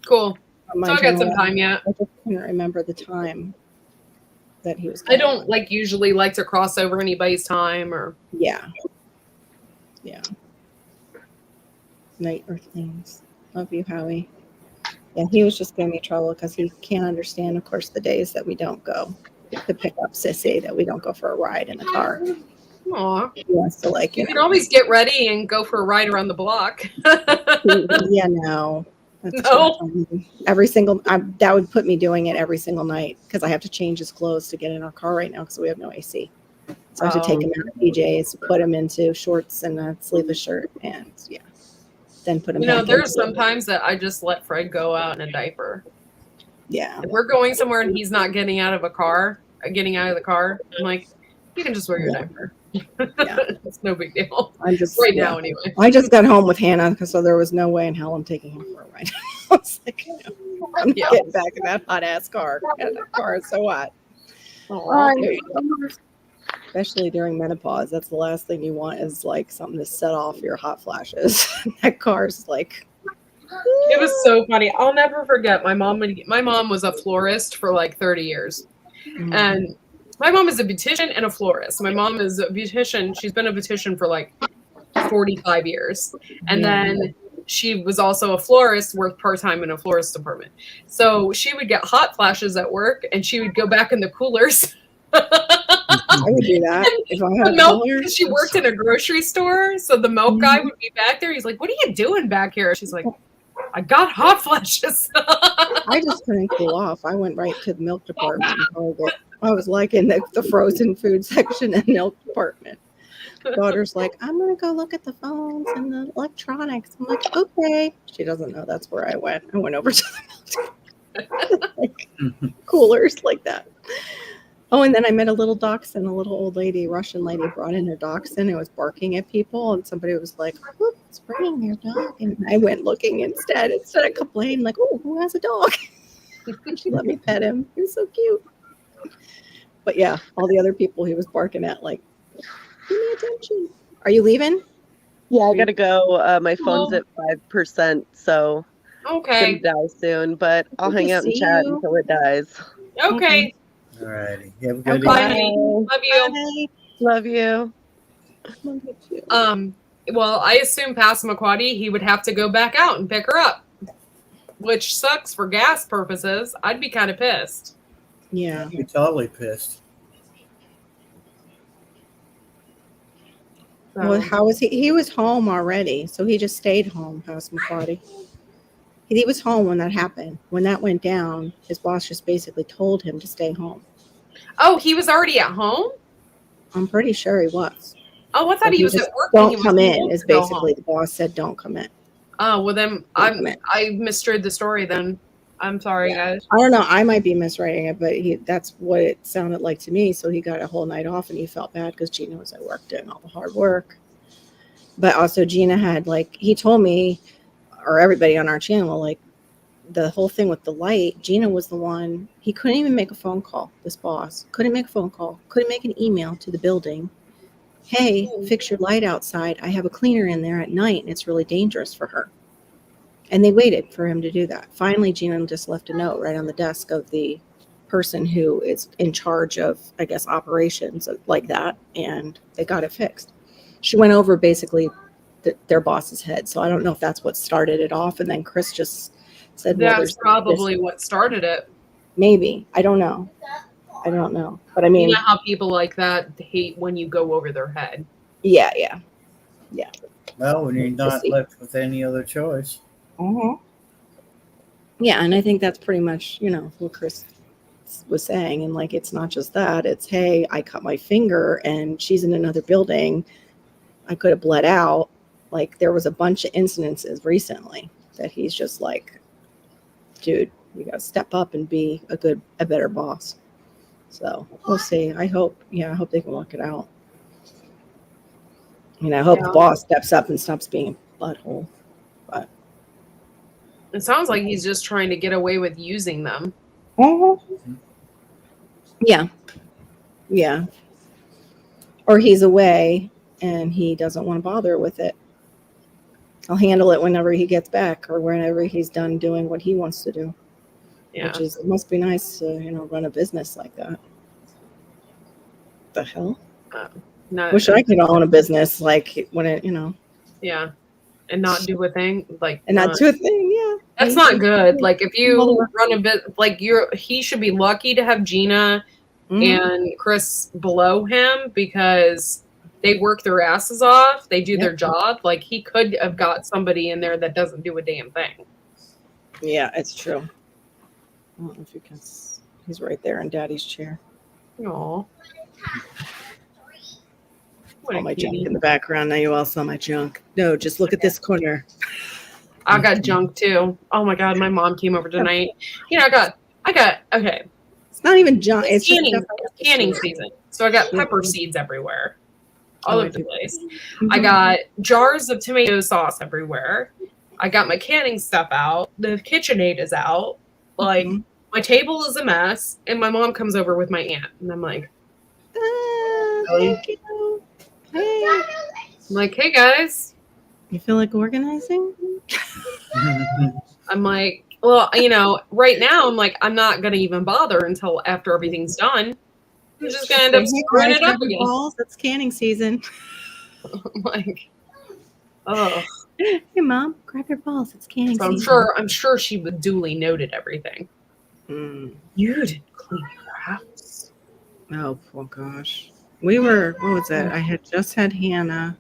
Cool. on my So I got some channel. time yet. I just couldn't remember the time that he was. I going don't on. like usually like to cross over anybody's time or Yeah. Yeah. Night Earthlings. Love you, Howie. Yeah, he was just giving me trouble because he can't understand, of course, the days that we don't go to pick up Sissy, that we don't go for a ride in the car. Aw. He wants to like, You can always get ready and go for a ride around the block. yeah, no. That's No. too fun. Every single, that would put me doing it every single night because I have to change his clothes to get in our car right now because we have no AC. So I have to take him out of PJs, put him into shorts and a sleeveless shirt, and yeah, then put him. You know, back there's into- sometimes that I just let Fred go out in a diaper. Yeah. If we're going somewhere and he's not getting out of the car, I'm like, you can just wear your Yeah. diaper. Yeah. It's no big deal. I'm just Right yeah. now, anyway. I just got home with Hannah, so there was no way in hell I'm taking him for a ride. I was like, no, I'm not Yeah. getting back in that hot ass car. And that car is so hot. Aw. Especially during menopause, that's the last thing you want is like something to set off your hot flashes. That car's like, It was so funny. I'll never forget. My mom was a florist for like 30 years. And my mom is a beautician and a florist. My mom is a beautician. She's been a beautician for like 45 years. And Yeah. then she was also a florist, worked part-time in a florist department. So she would get hot flashes at work and she would go back in the coolers. I would do that if I The had milk, cooler. because she worked in a grocery store. So the milk guy would be back there. He's like, "What are you doing back here?" She's like, "I got hot flashes." I just couldn't cool off. I went right to the milk department. And Target. I was like in the frozen food section in the milk department. Daughter's like, I'm gonna go look at the phones and the electronics. I'm like, okay. She doesn't know that's where I went. I went over to the milk like, coolers like that. Oh, and then I met a little dachshund, a little old lady, Russian lady, brought in her dachshund and was barking at people, and somebody was like, "Oh, it's bringing their dog," and I went looking instead of complaining, like, "Oh, who has a dog?" She let me pet him. He was so cute. But yeah, all the other people he was barking at, like, give me attention. Are you leaving? Yeah, I gotta go. My phone's at 5%, so it's Okay. gonna die soon. But I'll Good hang to out and see chat you. until it dies. Okay. All righty. You have a good Bye, evening. honey. Love you. Love you. Love you too. Well, I assume Passamaquoddy, he would have to go back out and pick her up, which sucks for gas purposes. I'd be kind of pissed. Yeah. I'd be totally pissed. So, Well, how was he? He was home already, so he just stayed home, Passamaquoddy. He was home when that happened. When that went down, his boss just basically told him to stay home. oh, he was already at home? I'm pretty sure he was. Oh, I thought But he he was just at work. and he Don't was come in told is to go basically home. the boss said don't come in. Oh, well, then Don't come in. I misread the story then. I'm sorry, guys. I don't know. I might be miswriting it, but that's what it sounded like to me. So he got a whole night off and he felt bad because Gina was at work doing all the hard work. But also Gina had he told me, or everybody on our channel, like the whole thing with the light, Gina was the one, he couldn't even make a phone call, this boss. Couldn't make a phone call, couldn't make an email to the building. Hey, fix your light outside. I have a cleaner in there at night and it's really dangerous for her. And they waited for him to do that. Finally, Gina just left a note right on the desk of the person who is in charge of, I guess, operations like that, and they got it fixed. She went over basically their boss's head. So I don't know if that's what started it off. And then Chris just said, well, That's there's probably this. what started it. Maybe. I don't know. But I mean, You know how people like that hate when you go over their head. yeah. Well, when you're not see. left with any other choice. Yeah, and I think that's pretty much, what Chris was saying. And it's not just that. It's, hey, I cut my finger and she's in another building. I could have bled out. There was a bunch of incidences recently that he's just dude, you got to step up and be a better boss. So we'll see. I hope they can work it out. I hope Yeah. the boss steps up and stops being a butthole. But It sounds like he's just trying to get away with using them. yeah. Or he's away and he doesn't want to bother with it. I'll handle it whenever he gets back or whenever he's done doing what he wants to do. Yeah. Which is, it must be nice to, run a business like that. The hell? Not, Wish I could own a business like when it, yeah. And not do a thing. Like, and not do a thing. Yeah. that's not good. Like, if you run a bit, like, he should be lucky to have Gina Mhm. and Chris below him because they work their asses off. They do their job. Like, he could have got somebody in there that doesn't do a damn thing. Yeah, it's true. I don't know if you can. He's right there in Daddy's chair. Aw. What All a my junk cutie. in the background. Now you all saw my junk. No, just look at this corner. I got junk too. Oh my god, my mom came over tonight. I got okay. It's not even junk. It's just Canning season. So I got pepper seeds everywhere. All over the place. Mhm. I got jars of tomato sauce everywhere. I got my canning stuff out. The KitchenAid is out. Like, Mhm. my table is a mess. And my mom comes over with my aunt. And I'm like, Thank you. Hey, I'm like, hey guys. you feel like organizing? I'm like, well, right now I'm like, I'm not gonna even bother until after everything's done. I'm just gonna end up Hey, screwing guys, it up grab your again. balls. It's canning season. I'm like, oh. Hey, Mom, grab your balls. It's canning So season. I'm sure she would duly noted everything. Mm. You didn't clean your house. Oh, oh gosh. What was that? I had just had Hannah,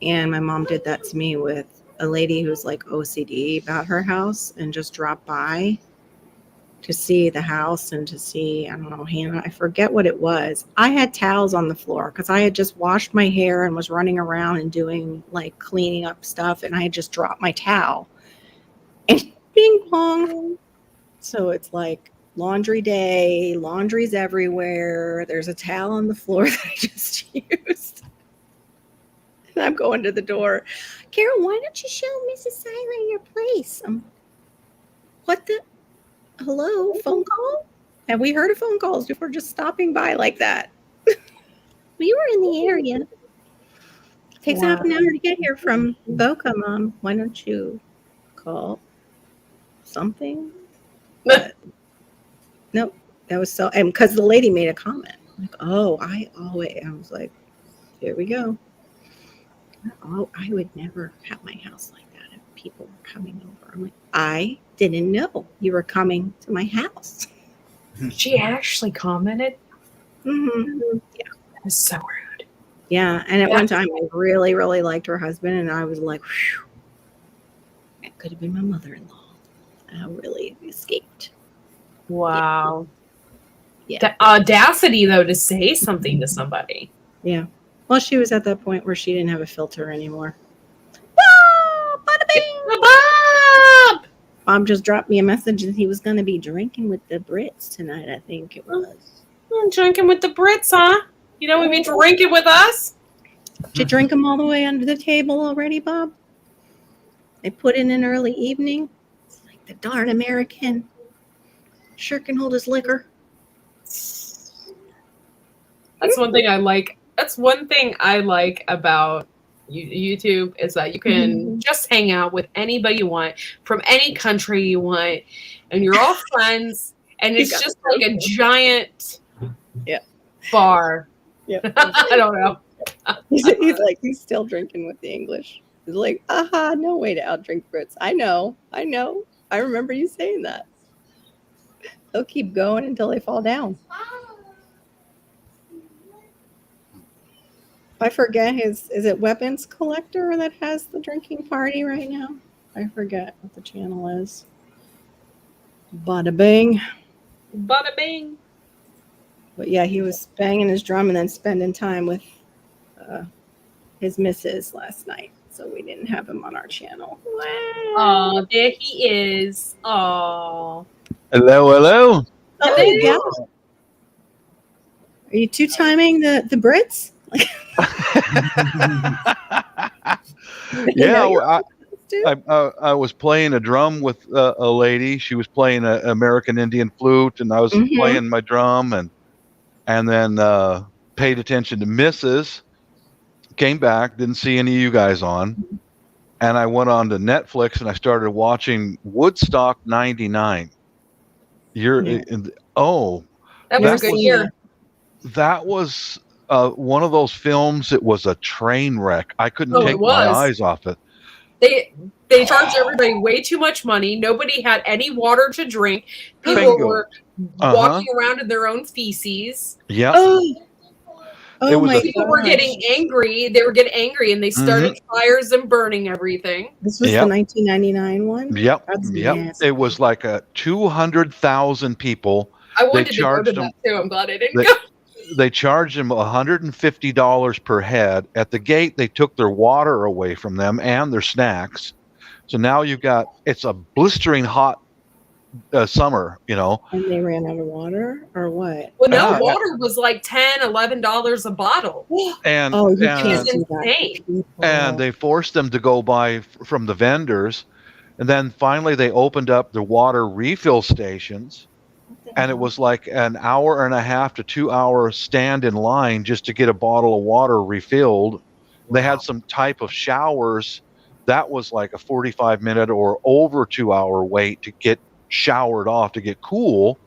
and my mom did that to me with a lady who's like OCD about her house and just dropped by to see the house and to see, I don't know, Hannah, I forget what it was. I had towels on the floor because I had just washed my hair and was running around and doing like cleaning up stuff, and I had just dropped my towel and bing bong. So it's like laundry day, laundry's everywhere. There's a towel on the floor that I just used. And I'm going to the door. Carol, why don't you show Mrs. Seiler your place? What the? Hello, phone call? Have we heard of phone calls before just stopping by like that? We were in the area. Takes half an hour to get here from Boca, Mom. Why don't you call something? But, nope. That was so, and because the lady made a comment. Like, oh, I was like, here we go. Oh, I would never have my house like that if people were coming over. I'm like, I didn't know you were coming to my house. She actually commented. Mm-hmm. Yeah. That was so rude. Yeah. And at one time, I really, really liked her husband. And I was like, whew, it could have been my mother-in-law. I really escaped. Wow. Yeah. The audacity, though, to say something to somebody. Yeah. Well, she was at that point where she didn't have a filter anymore. Whoa, bada bing. Bob! Mom just dropped me a message that he was going to be drinking with the Brits tonight, I think it was. I'm drinking with the Brits, huh? You know, we'd be drinking with us. Did you drink them all the way under the table already, Bob? They put in an early evening. It's like the darn American sure can hold his liquor. That's one thing I like. That's one thing I like about YouTube is that you can just hang out with anybody you want from any country you want, and you're all friends, and it's just like a giant bar. Yeah. I don't know. He's like, he's still drinking with the English. He's like, aha, no way to outdrink Brits. I know. I remember you saying that. They'll keep going until they fall down. I forget is it Weapons Collector that has the drinking party right now? I forget what the channel is. Bada bing. Bada bing. But yeah, he was banging his drum and then spending time with his missus last night. so we didn't have him on our channel. Wow. Oh, there he is. Oh. Hello, hello. Oh, there you go. Are you two-timing the Brits? Yeah, Dude? I was playing a drum with a lady. She was playing an American Indian flute, and I was Mhm. playing my drum, and then paid attention to Mrs. Came back, didn't see any of you guys on, and I went on to Netflix and I started watching Woodstock '99. Yeah. Oh, That was a That good was- year. that was one of those films. It was a train wreck. I couldn't Oh, it take my was. eyes off it. They charged everybody way too much money. Nobody had any water to drink. People Bingo. were Uh-huh. walking around in their own feces. Yeah. Oh, It was my a- People were gosh. getting angry. They were getting angry and they started fires and burning everything. This was Yep. the 1999 one? Yep. That's Yep. nasty. It was like 200,000 people. I wanted to go to charged that them- too. I'm glad I didn't They, go. they charged them $150 per head. At the gate, they took their water away from them and their snacks. So now it's a blistering hot summer, And they ran out of water or what? Well, no, Ah, water was like $10, $11 a bottle. and Oh, you and, can't do insane. that. and they forced them to go buy from the vendors. And then finally they opened up the water refill stations. And it was like an hour and a half to 2 hour stand in line just to get a bottle of water refilled. They had some type of showers. That was like a 45-minute or over 2 hour wait to get showered off to get cool.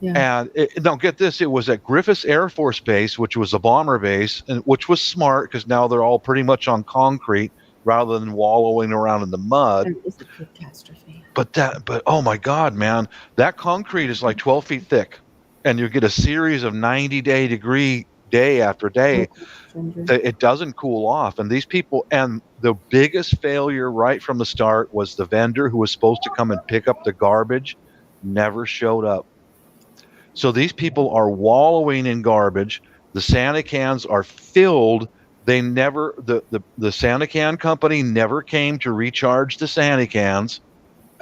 Yeah. And now get this, it was at Griffiths Air Force Base, which was a bomber base, and which was smart because now they're all pretty much on concrete rather than wallowing around in the mud. It was a catastrophe. But oh my God, man, that concrete is like 12 feet thick, and you get a series of 90-degree day after day. It doesn't cool off, and these people, and the biggest failure right from the start was the vendor who was supposed to come and pick up the garbage never showed up. So these people are wallowing in garbage. The Santa cans are filled. They never, the Santa can company never came to recharge the Santa cans.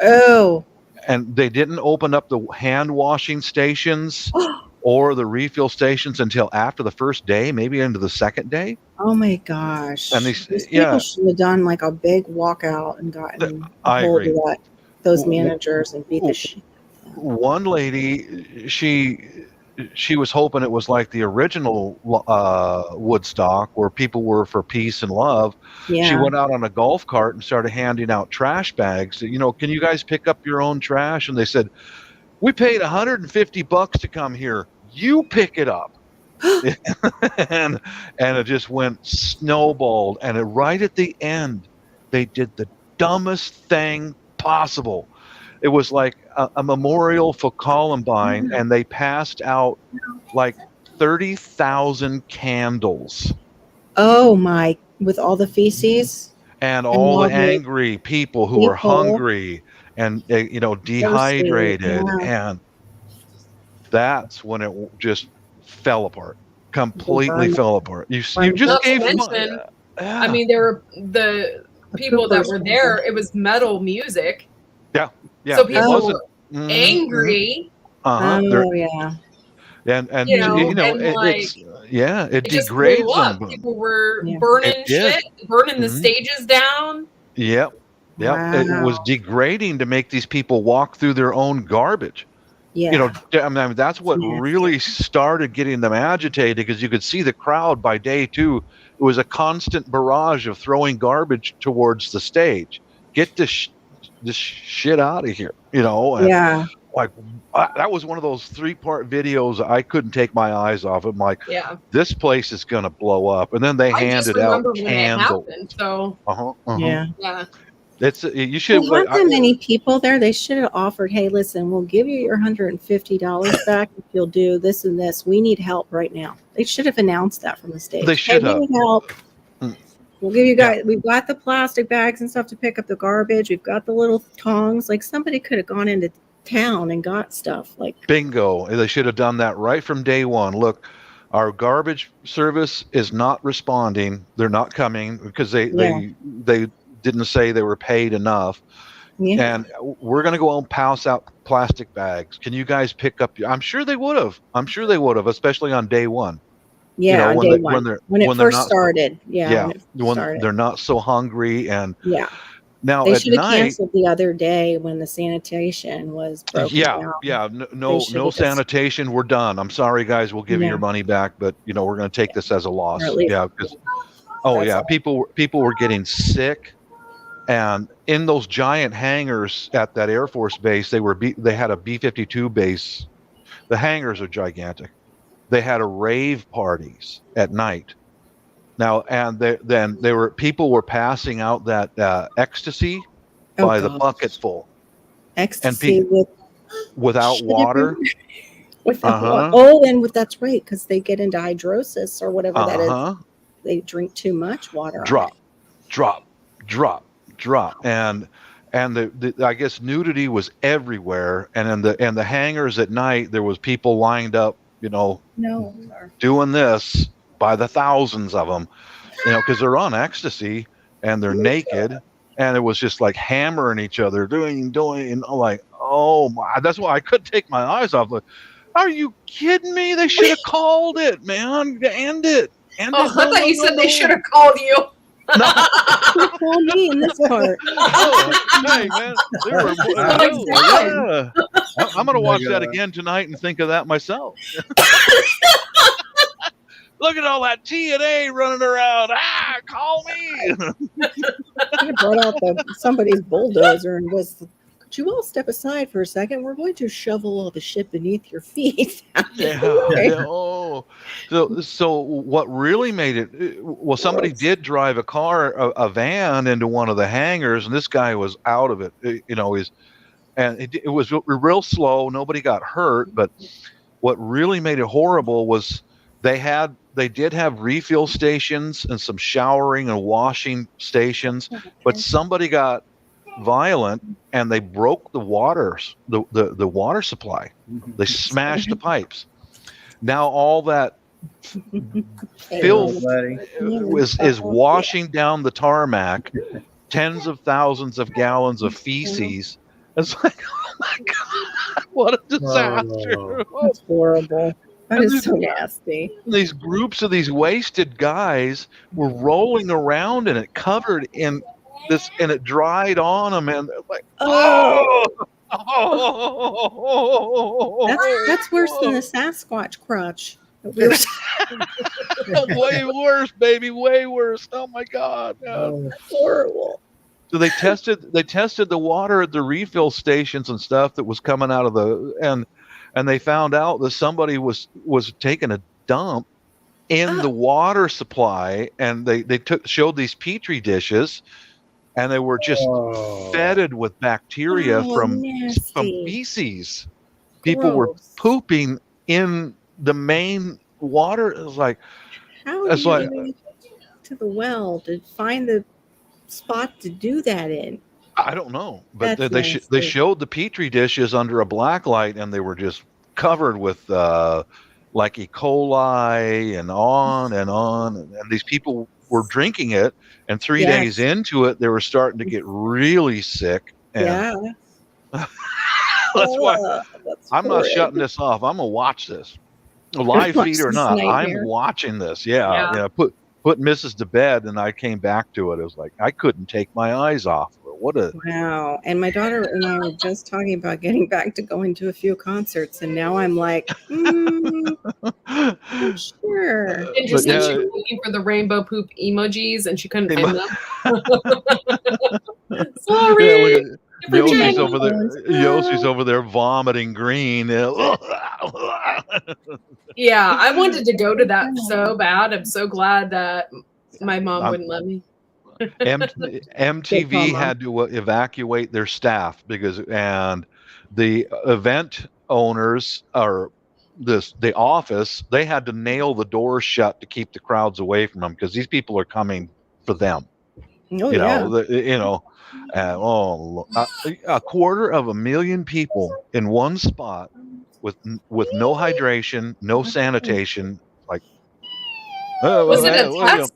Oh, And they didn't open up the hand washing stations or the refill stations until after the first day, maybe into the second day. oh my gosh. And These people yeah. should have done like a big walkout and gotten I a hold agree. of those W- managers and beat the shit. One lady, she was hoping it was like the original Woodstock, where people were for peace and love. Yeah. She went out on a golf cart and started handing out trash bags. Can you guys pick up your own trash? And they said, we paid $150 to come here. You pick it up. and it just went snowballed. And right at the end, they did the dumbest thing possible. It was like a memorial for Columbine, and they passed out like 30,000 candles. Oh my, with all the feces. And all all the the angry people who were people. hungry and dehydrated, yeah. and that's when it just fell apart, completely burned- fell apart. You burned- just Not to gave mention, yeah. I mean, there were the people that poopers were were there. It was metal music. yeah, so it people wasn't were mhm, angry. uh-huh, Oh yeah. and You know, and it's it It just degrades blew up. them. People were Yeah. burning It did. shit, burning the Mhm. stages down. Yep. It was Wow. degrading to make these people walk through their own garbage. Yeah. I mean, that's what Nasty. really started getting them agitated, because you could see the crowd by day two. It was a constant barrage of throwing garbage towards the stage. Get this shit out of here, and Yeah. like that was one of those 3-part videos I couldn't take my eyes off. I'm like, Yeah, this place is gonna blow up. And then they I just handed out remember when it candles. happened. So Yeah. yeah, It's you should. There weren't that many people there. They should have offered, hey, listen, we'll give you your $150 back if you'll do this and this. We need help right now. They should have announced that from the stage. They should hey, have. we need help. Mm. We'll give you guys, we've got the plastic bags and stuff to pick up the garbage. We've got the little tongs. Like somebody could have gone into town and got stuff. Like, Bingo. They should have done that right from day one. Look, Our garbage service is not responding. They're not coming because they didn't say they were paid enough. Yeah. And we're going to go and pass out plastic bags. Can you guys pick up I'm sure they would have. I'm sure they would have, especially on day one. Yeah, you know, on when day they- one. when When they're it first not- started. Yeah. Yeah, When it when started. they're not so hungry. And Yeah. now They at should have night, canceled the other day when the sanitation was broken down. no should've just- sanitation. We're done. I'm sorry, guys. We'll give you Yeah. your money back, but we're going to take this as a loss. Or at least- Yeah, because That's all. people were getting sick, and in those giant hangars at that Air Force base, they had a B-52 base. The hangars are gigantic. They had rave parties at night. Now, and people were passing out that ecstasy Oh, by the gosh. bucketful Ecstasy without Sugar. water. without Uh-huh. Oh, and that's right, because they get into hydrosis or whatever that is. Uh-huh. They drink too much water. on Drop, it. drop, and the I guess nudity was everywhere, and in the hangars at night there was people lined up, No. doing this by the thousands of them, because they're on ecstasy and they're naked, and it was just like hammering each other, doing, like, oh my, that's why I couldn't take my eyes off. Like, are you kidding me? They should have called it, man. End it. Oh, I thought you said they should have called you. Who called me in this part? Oh, hey, man. They were, yeah. I'm going to watch that again tonight and think of that myself. Look at all that TNA running around. Call me. I brought out somebody's bulldozer and was, could you all step aside for a second? We're going to shovel all the shit beneath your feet. Yeah. Okay. Yeah. Oh. So what really made it? Well, somebody did drive a van into one of the hangars, and this guy was out of it. It was real slow. Nobody got hurt, but what really made it horrible was they did have refill stations and some showering and washing stations, but somebody got violent and they broke the water supply. They smashed the pipes. Now all that filth is washing down the tarmac, tens of thousands of gallons of feces. It's like, oh my God, what a disaster. That's horrible. That is so nasty. These groups of these wasted guys were rolling around in it, covered in this, and it dried on them, and they're like, That's worse than the Sasquatch crotch. way worse, baby, way worse. Oh my God, Horrible. So they tested the water at the refill stations and stuff that was coming out of and they found out that somebody was taking a dump in the water supply, and they showed these petri dishes, and they were just fetid with bacteria from feces. People were pooping in the main water. It was like, how did you get to the well to find the spot to do that in? I don't know, but That's they nasty. showed the petri dishes under a black light, and they were just covered with like E. coli and on, and these people were drinking it, and 3 Yes. days into it, they were starting to get really sick. And Yeah. that's why That's I'm not horrid. shutting this off. I'm gonna watch this, live feed or Watch not. this nightmare. I'm watching this. Yeah. Put Mrs. to bed, and I came back to it. It was like I couldn't take my eyes off. What a Wow. And my daughter and I were just talking about getting back to going to a few concerts, and now I'm like, not sure. And just said she was looking for the rainbow poop emojis and she couldn't find them. Sorry. Yeah, Yossi's over there. Yossi's over there vomiting green. Yeah, I wanted to go to that so bad. I'm so glad that my mom wouldn't let me. MTV had to evacuate their staff and the event owners or the office, they had to nail the doors shut to keep the crowds away from them, because these people are coming for them. Oh, yeah. A 250,000 people in one spot with no hydration, no sanitation. Like, Was it hey, a well, you know, test?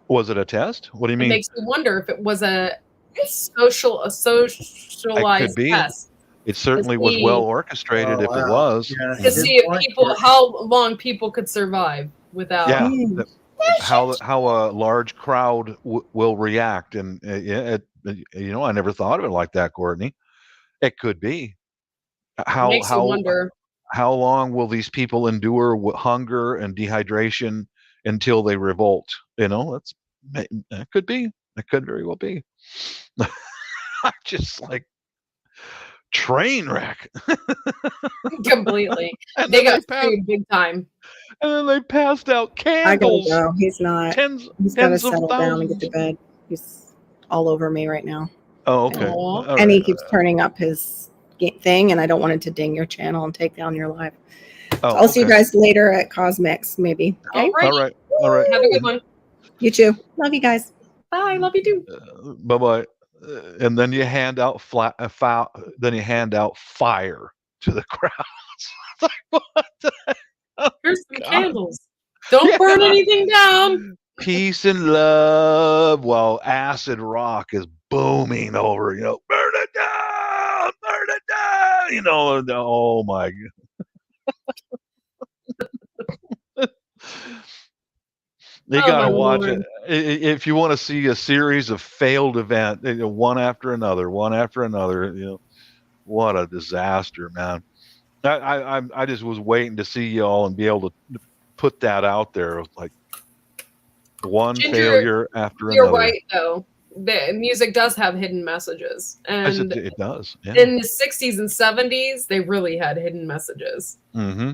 was it a test? What do you It mean? makes me wonder if it was a socialized be. test It certainly was see- well orchestrated Oh, if it wow. was. Yeah, to Good see if point, people Courtney. how long people could survive without. Yeah. Mm. How a large crowd will react, and you know, I never thought of it like that, Courtney. It could be. It makes you wonder. How long will these people endure hunger and dehydration until they revolt? You know, that could be. It could very well be. I'm just like train wreck. Completely. And They then got passed, screwed big time. and then they passed out I gotta candles. go. He's not. Tens He's got to tens of settle down and get to thousands. bed. He's all over me right now, Oh, okay. Aw. All and he right. keeps turning up his thing, and I don't want it to ding your channel and take down your live. Oh, So I'll see you okay. guys later at Cosmix, maybe. Okay. All right. All right. All right. Have a good one. You too. Love you guys. Bye. Love you too. Bye bye. And then you hand out then you hand out fire to the crowd. It's like, what the Here's some God. candles. Don't Yeah. burn anything down. Peace and love while acid rock is booming over, you know, burn it down, you know, oh my God. You Oh, gotta my watch Lord. it if you want to see a series of failed event, you know, one after another. You know, what a disaster, man. I just was waiting to see y'all and be able to put that out there, like one Ginger, failure after You're another. right, though. The music does have hidden messages, Yes, and it does. Yeah. in the 60s and 70s, they really had hidden messages. Mm-hmm.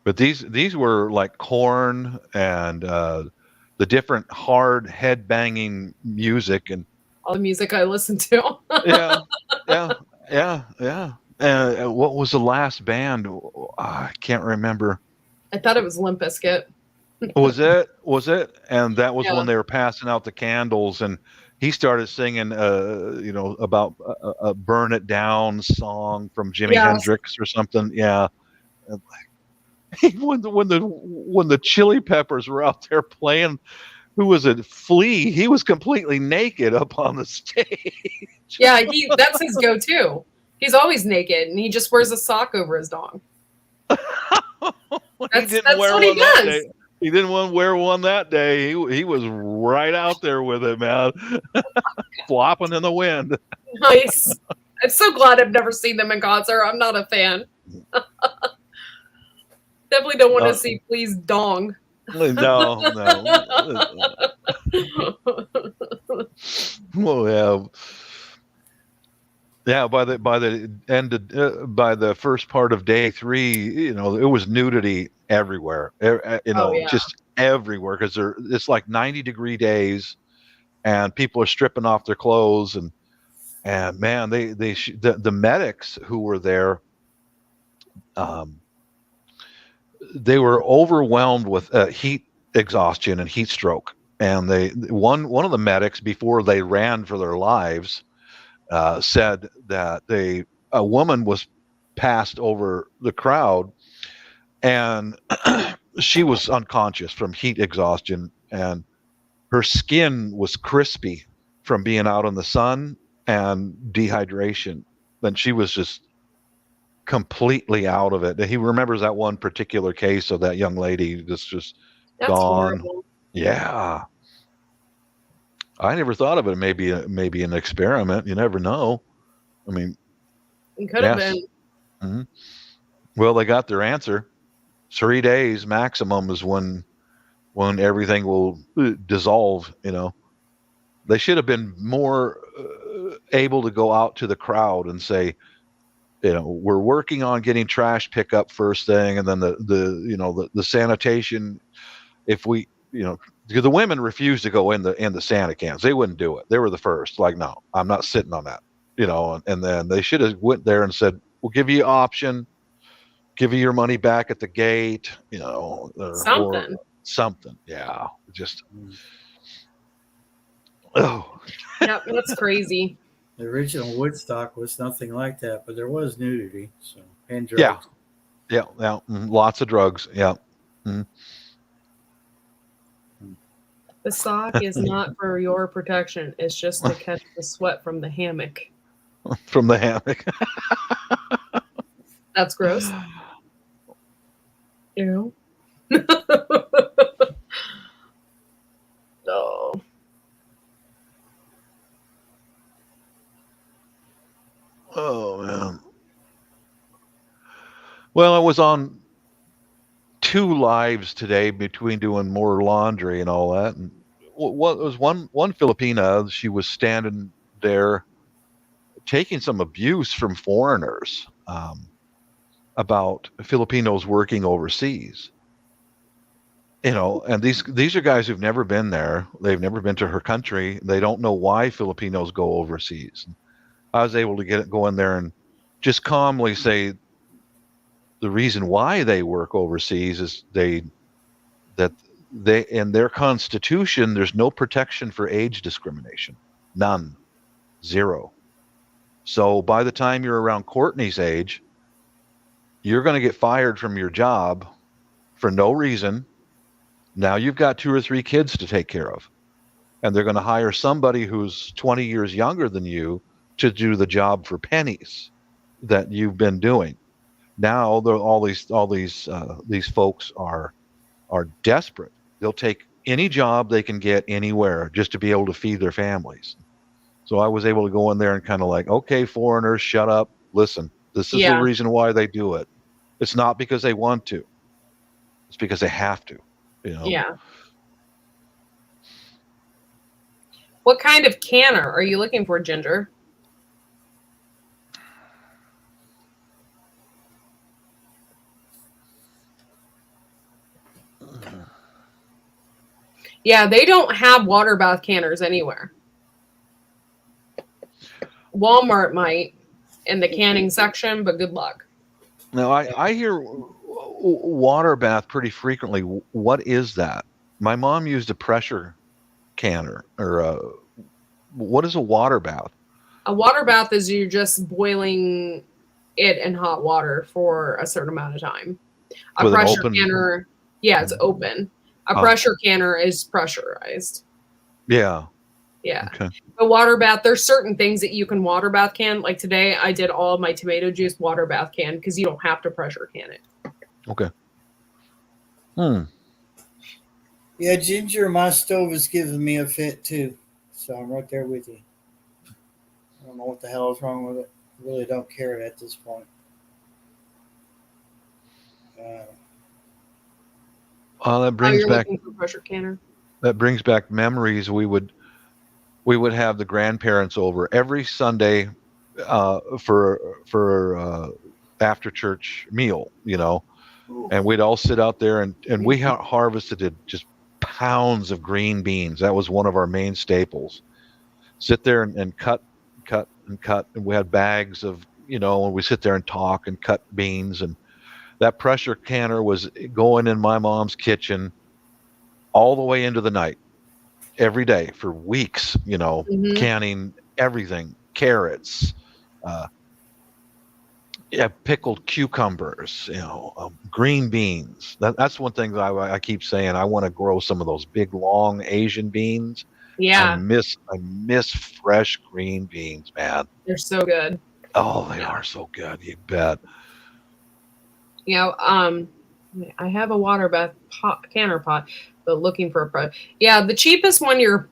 But these were like Korn and the different hard head banging music, and All the music I listened to. yeah. What was the last band? I can't remember. I thought it was Limp Bizkit. Was it? And that was Yeah. when they were passing out the candles, and he started singing, you know, about a "Burn It Down" song from Jimi Yes. Hendrix or something. Yeah. And when the Chili Peppers were out there playing, who was it? Flea. He was completely naked up on the stage. Yeah, that's his go-to. He's always naked, and he just wears a sock over his dong. That's what he that does. day. He didn't want to wear one that day. He was right out there with it, man, flopping in the wind. Nice. I'm so glad I've never seen them in concert. I'm not a fan. Definitely don't want to see Please Dong. No. Well, yeah. By the end of, by the first part of day 3, you know, it was nudity everywhere. You know, yeah. just everywhere, because it's like 90-degree days, and people are stripping off their clothes, and man, the medics who were there, they were overwhelmed with heat exhaustion and heat stroke. And one of the medics, before they ran for their lives, said that a woman was passed over the crowd, and she was unconscious from heat exhaustion, and her skin was crispy from being out in the sun and dehydration. And she was just completely out of it. He remembers that one particular case of that young lady that's just That's gone. horrible. Yeah. I never thought of it. Maybe an experiment. You never know. I mean, It could have Yes. been. mhm. Well, they got their answer. 3 days maximum is when everything will dissolve. You know, they should have been more able to go out to the crowd and say, you know, we're working on getting trash pickup first thing, and then the sanitation. If we, you know, because the women refused to go in the Santa cans, they wouldn't do it. They were the first. Like, no, I'm not sitting on that. You know, and then they should have went there and said, we'll give you an option, give you your money back at the gate. You know, Something. something. Yeah, just. Oh, Yep, that's crazy. The original Woodstock was nothing like that, but there was nudity. So and drugs. Yeah. Lots of drugs. Yeah. Mhm. The sock is not for your protection. It's just to catch the sweat from the hammock. From the hammock. That's gross. Ew. No. Oh man. Well, I was on 2 lives today between doing more laundry and all that, and what was one Filipina? She was standing there taking some abuse from foreigners about Filipinos working overseas. And these are guys who've never been there. They've never been to her country. They don't know why Filipinos go overseas. I was able to go in there and just calmly say the reason why they work overseas is that in their constitution there's no protection for age discrimination. None. Zero. So by the time you're around Courtney's age, you're going to get fired from your job for no reason. Now you've got 2 or 3 kids to take care of, and they're going to hire somebody who's 20 years younger than you to do the job for pennies that you've been doing. Now all these folks are desperate. They'll take any job they can get anywhere just to be able to feed their families. So I was able to go in there and kind of like, okay, foreigners, shut up. Listen, this is the reason why they do it. It's not because they want to. It's because they have to. Yeah. What kind of canner are you looking for, Ginger? Yeah, they don't have water bath canners anywhere. Walmart might in the canning section, but good luck. Now, I hear water bath pretty frequently. What is that? My mom used a pressure canner, or what is a water bath? A water bath is you just boiling it in hot water for a certain amount of time. A With an pressure open- canner, yeah, it's open. A pressure canner is pressurized. Yeah. Yeah. Okay. The water bath, there's certain things that you can water bath can. Like today, I did all of my tomato juice water bath can because you don't have to pressure can it. Okay. Yeah, Ginger, my stove is giving me a fit too. So I'm right there with you. I don't know what the hell is wrong with it. I really don't care at this point. That brings you're back looking for pressure canner. memories. We would have the grandparents over every Sunday for after church meal, and we'd all sit out there and we harvested just pounds of green beans. That was one of our main staples. Sit there and cut, and we had bags of, and we sit there and talk and cut beans, and that pressure canner was going in my mom's kitchen all the way into the night, every day for weeks, canning everything, carrots, pickled cucumbers, green beans. That's one thing that I keep saying. I want to grow some of those big, long Asian beans. Yeah. I miss fresh green beans, man. They're so good. Oh, they are so good. You bet. I have a water bath canner pot, but looking for a the cheapest one you're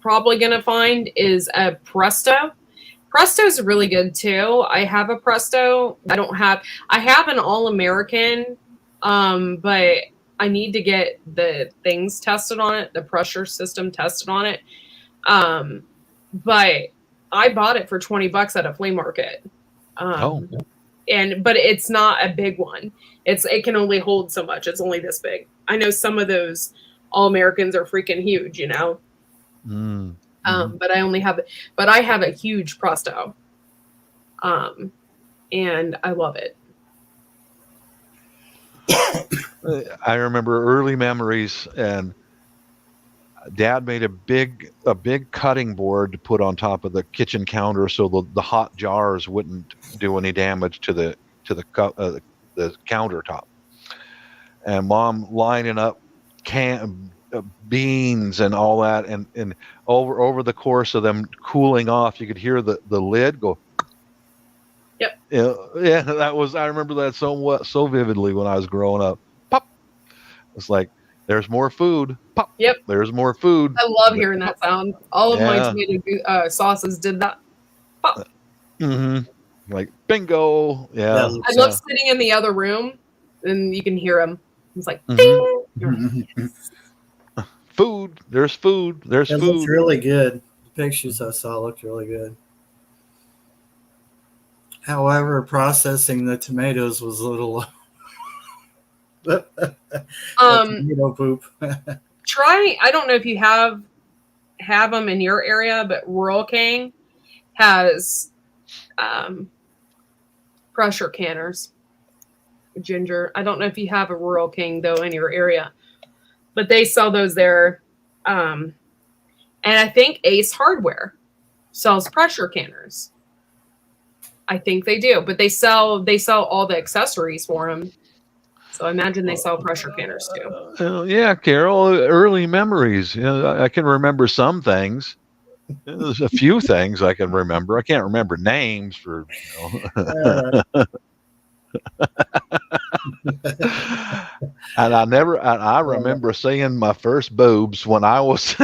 probably going to find is a Presto. Presto is really good too. I have a Presto. I have an All-American, but I need to get the things tested on it, the pressure system tested on it. But I bought it for $20 at a flea market. But it's not a big one. It can only hold so much. It's only this big. I know some of those All-Americans are freaking huge, But I have a huge Presto. And I love it. I remember early memories, and Dad made a big cutting board to put on top of the kitchen counter so the hot jars wouldn't do any damage to the countertop. And Mom lining up beans and all that, and over the course of them cooling off, you could hear the lid go. Yep. Yeah, that was. I remember that so vividly when I was growing up. Pop. It's like there's more food. Pop. Yep. There's more food. I love hearing that sound. All of my Yeah. tomato sauces did that. Pop. Mm-hmm. Like bingo. Yeah. Yeah. I love sitting in the other room, and you can hear them. It's like Mhm. ding. You're like, Mm-hmm. Food. There's food. There's It food. looked really good. The pictures I saw looked really good. However, processing the tomatoes was a little tomato poop. Try. I don't know if you have them in your area, but Rural King has pressure canners. Ginger. I don't know if you have a Rural King though in your area, but they sell those there. And I think Ace Hardware sells pressure canners. I think they do, but they sell all the accessories for them. So I imagine they sell pressure canners too. Yeah, Carol. Early memories. I can remember some things. There's a few things I can remember. I can't remember names for. And I remember seeing my first boobs when I was.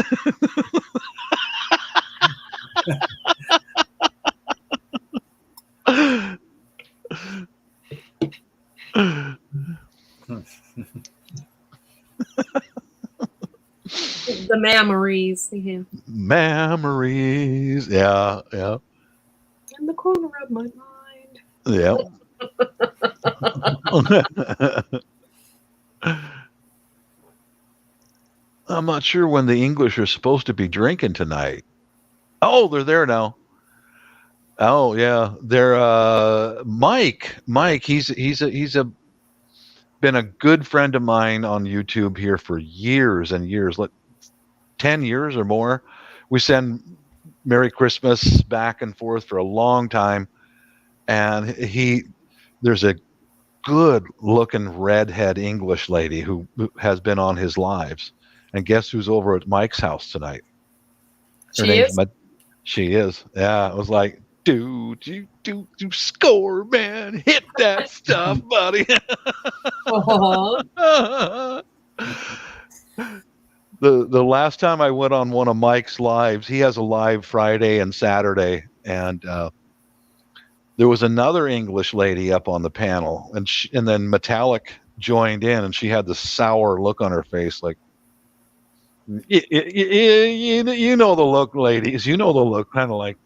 The memories. Yeah. Memories. Yeah. In the corner of my mind. Yeah. I'm not sure when the English are supposed to be drinking tonight. Oh, they're there now. Oh yeah, they're Mike. He's been a good friend of mine on YouTube here for years and years, like 10 years or more. We send Merry Christmas back and forth for a long time, and there's a good looking redhead English lady who has been on his lives, and guess who's over at Mike's house tonight? She is. She is. Yeah, it was like, dude, you score, man, hit that stuff, buddy. The last time I went on one of Mike's lives, he has a live Friday and Saturday, and there was another English lady up on the panel, and then Metallic joined in, and she had this sour look on her face, like, you know the look, ladies. You know the look, kind of like,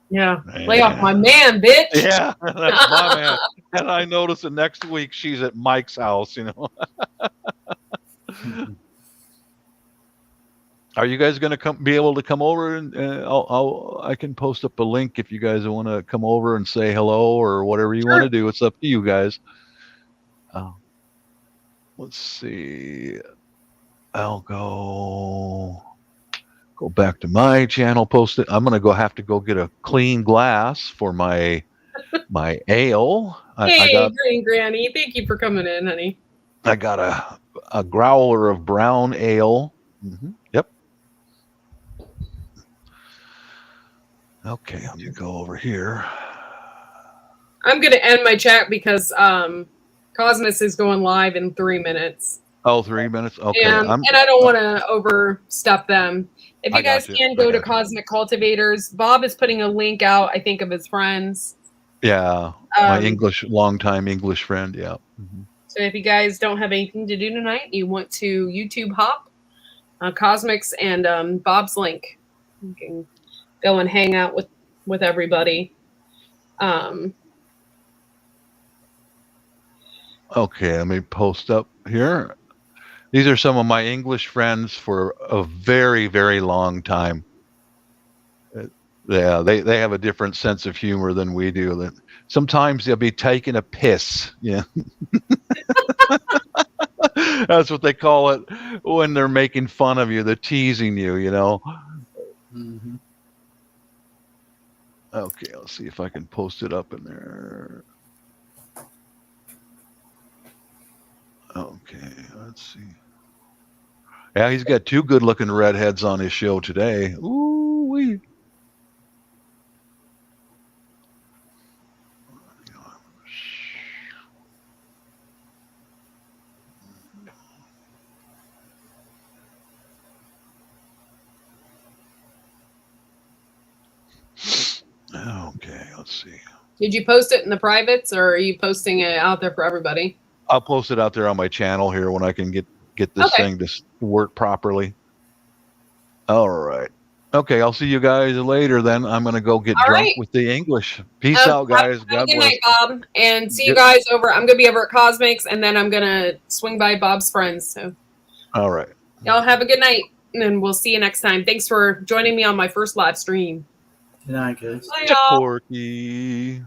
yeah, lay off my man, bitch. Yeah, that's my man. And I noticed the next week she's at Mike's house. Are you guys going to be able to come over? And I can post up a link if you guys want to come over and say hello or whatever you want to do. It's up to you guys. Let's see. I'll go back to my channel, post it. I'm going to have to go get a clean glass for my ale. Hey, Green Granny. Thank you for coming in, honey. I got a growler of brown ale. Mm-hmm. Yep. Okay, let me go over here. I'm going to end my chat because Cosmos is going live in 3 minutes. Oh, 3 minutes? Okay. And I don't want to overstep them. If you guys can go to Cosmic Cultivators, Bob is putting a link out, I think, of his friends. Yeah, my longtime English friend, yeah. Mm-hmm. So if you guys don't have anything to do tonight, you want to YouTube hop Cosmics and Bob's link. You can go and hang out with everybody. Okay, let me post up here. These are some of my English friends for a very, very long time. Yeah, they have a different sense of humor than we do. Sometimes they'll be taking a piss. Yeah. That's what they call it when they're making fun of you. They're teasing you, Mm-hmm. Okay, let's see if I can post it up in there. Okay, let's see. Yeah, he's got two good-looking redheads on his show today. Ooh wee. Okay, let's see. Did you post it in the privates, or are you posting it out there for everybody? I'll post it out there on my channel here when I can get this Okay. thing to work properly. All right. Okay, I'll see you guys later then. I'm going to go get All drunk right. with the English. Peace out, guys. Have a God good bless. night, Bob. And see you Yep. guys over. I'm going to be over at Cosmics, and then I'm going to swing by Bob's friends. So All right. y'all have a good night, and we'll see you next time. Thanks for joining me on my first live stream. Good night, guys. Bye, y'all. Corky.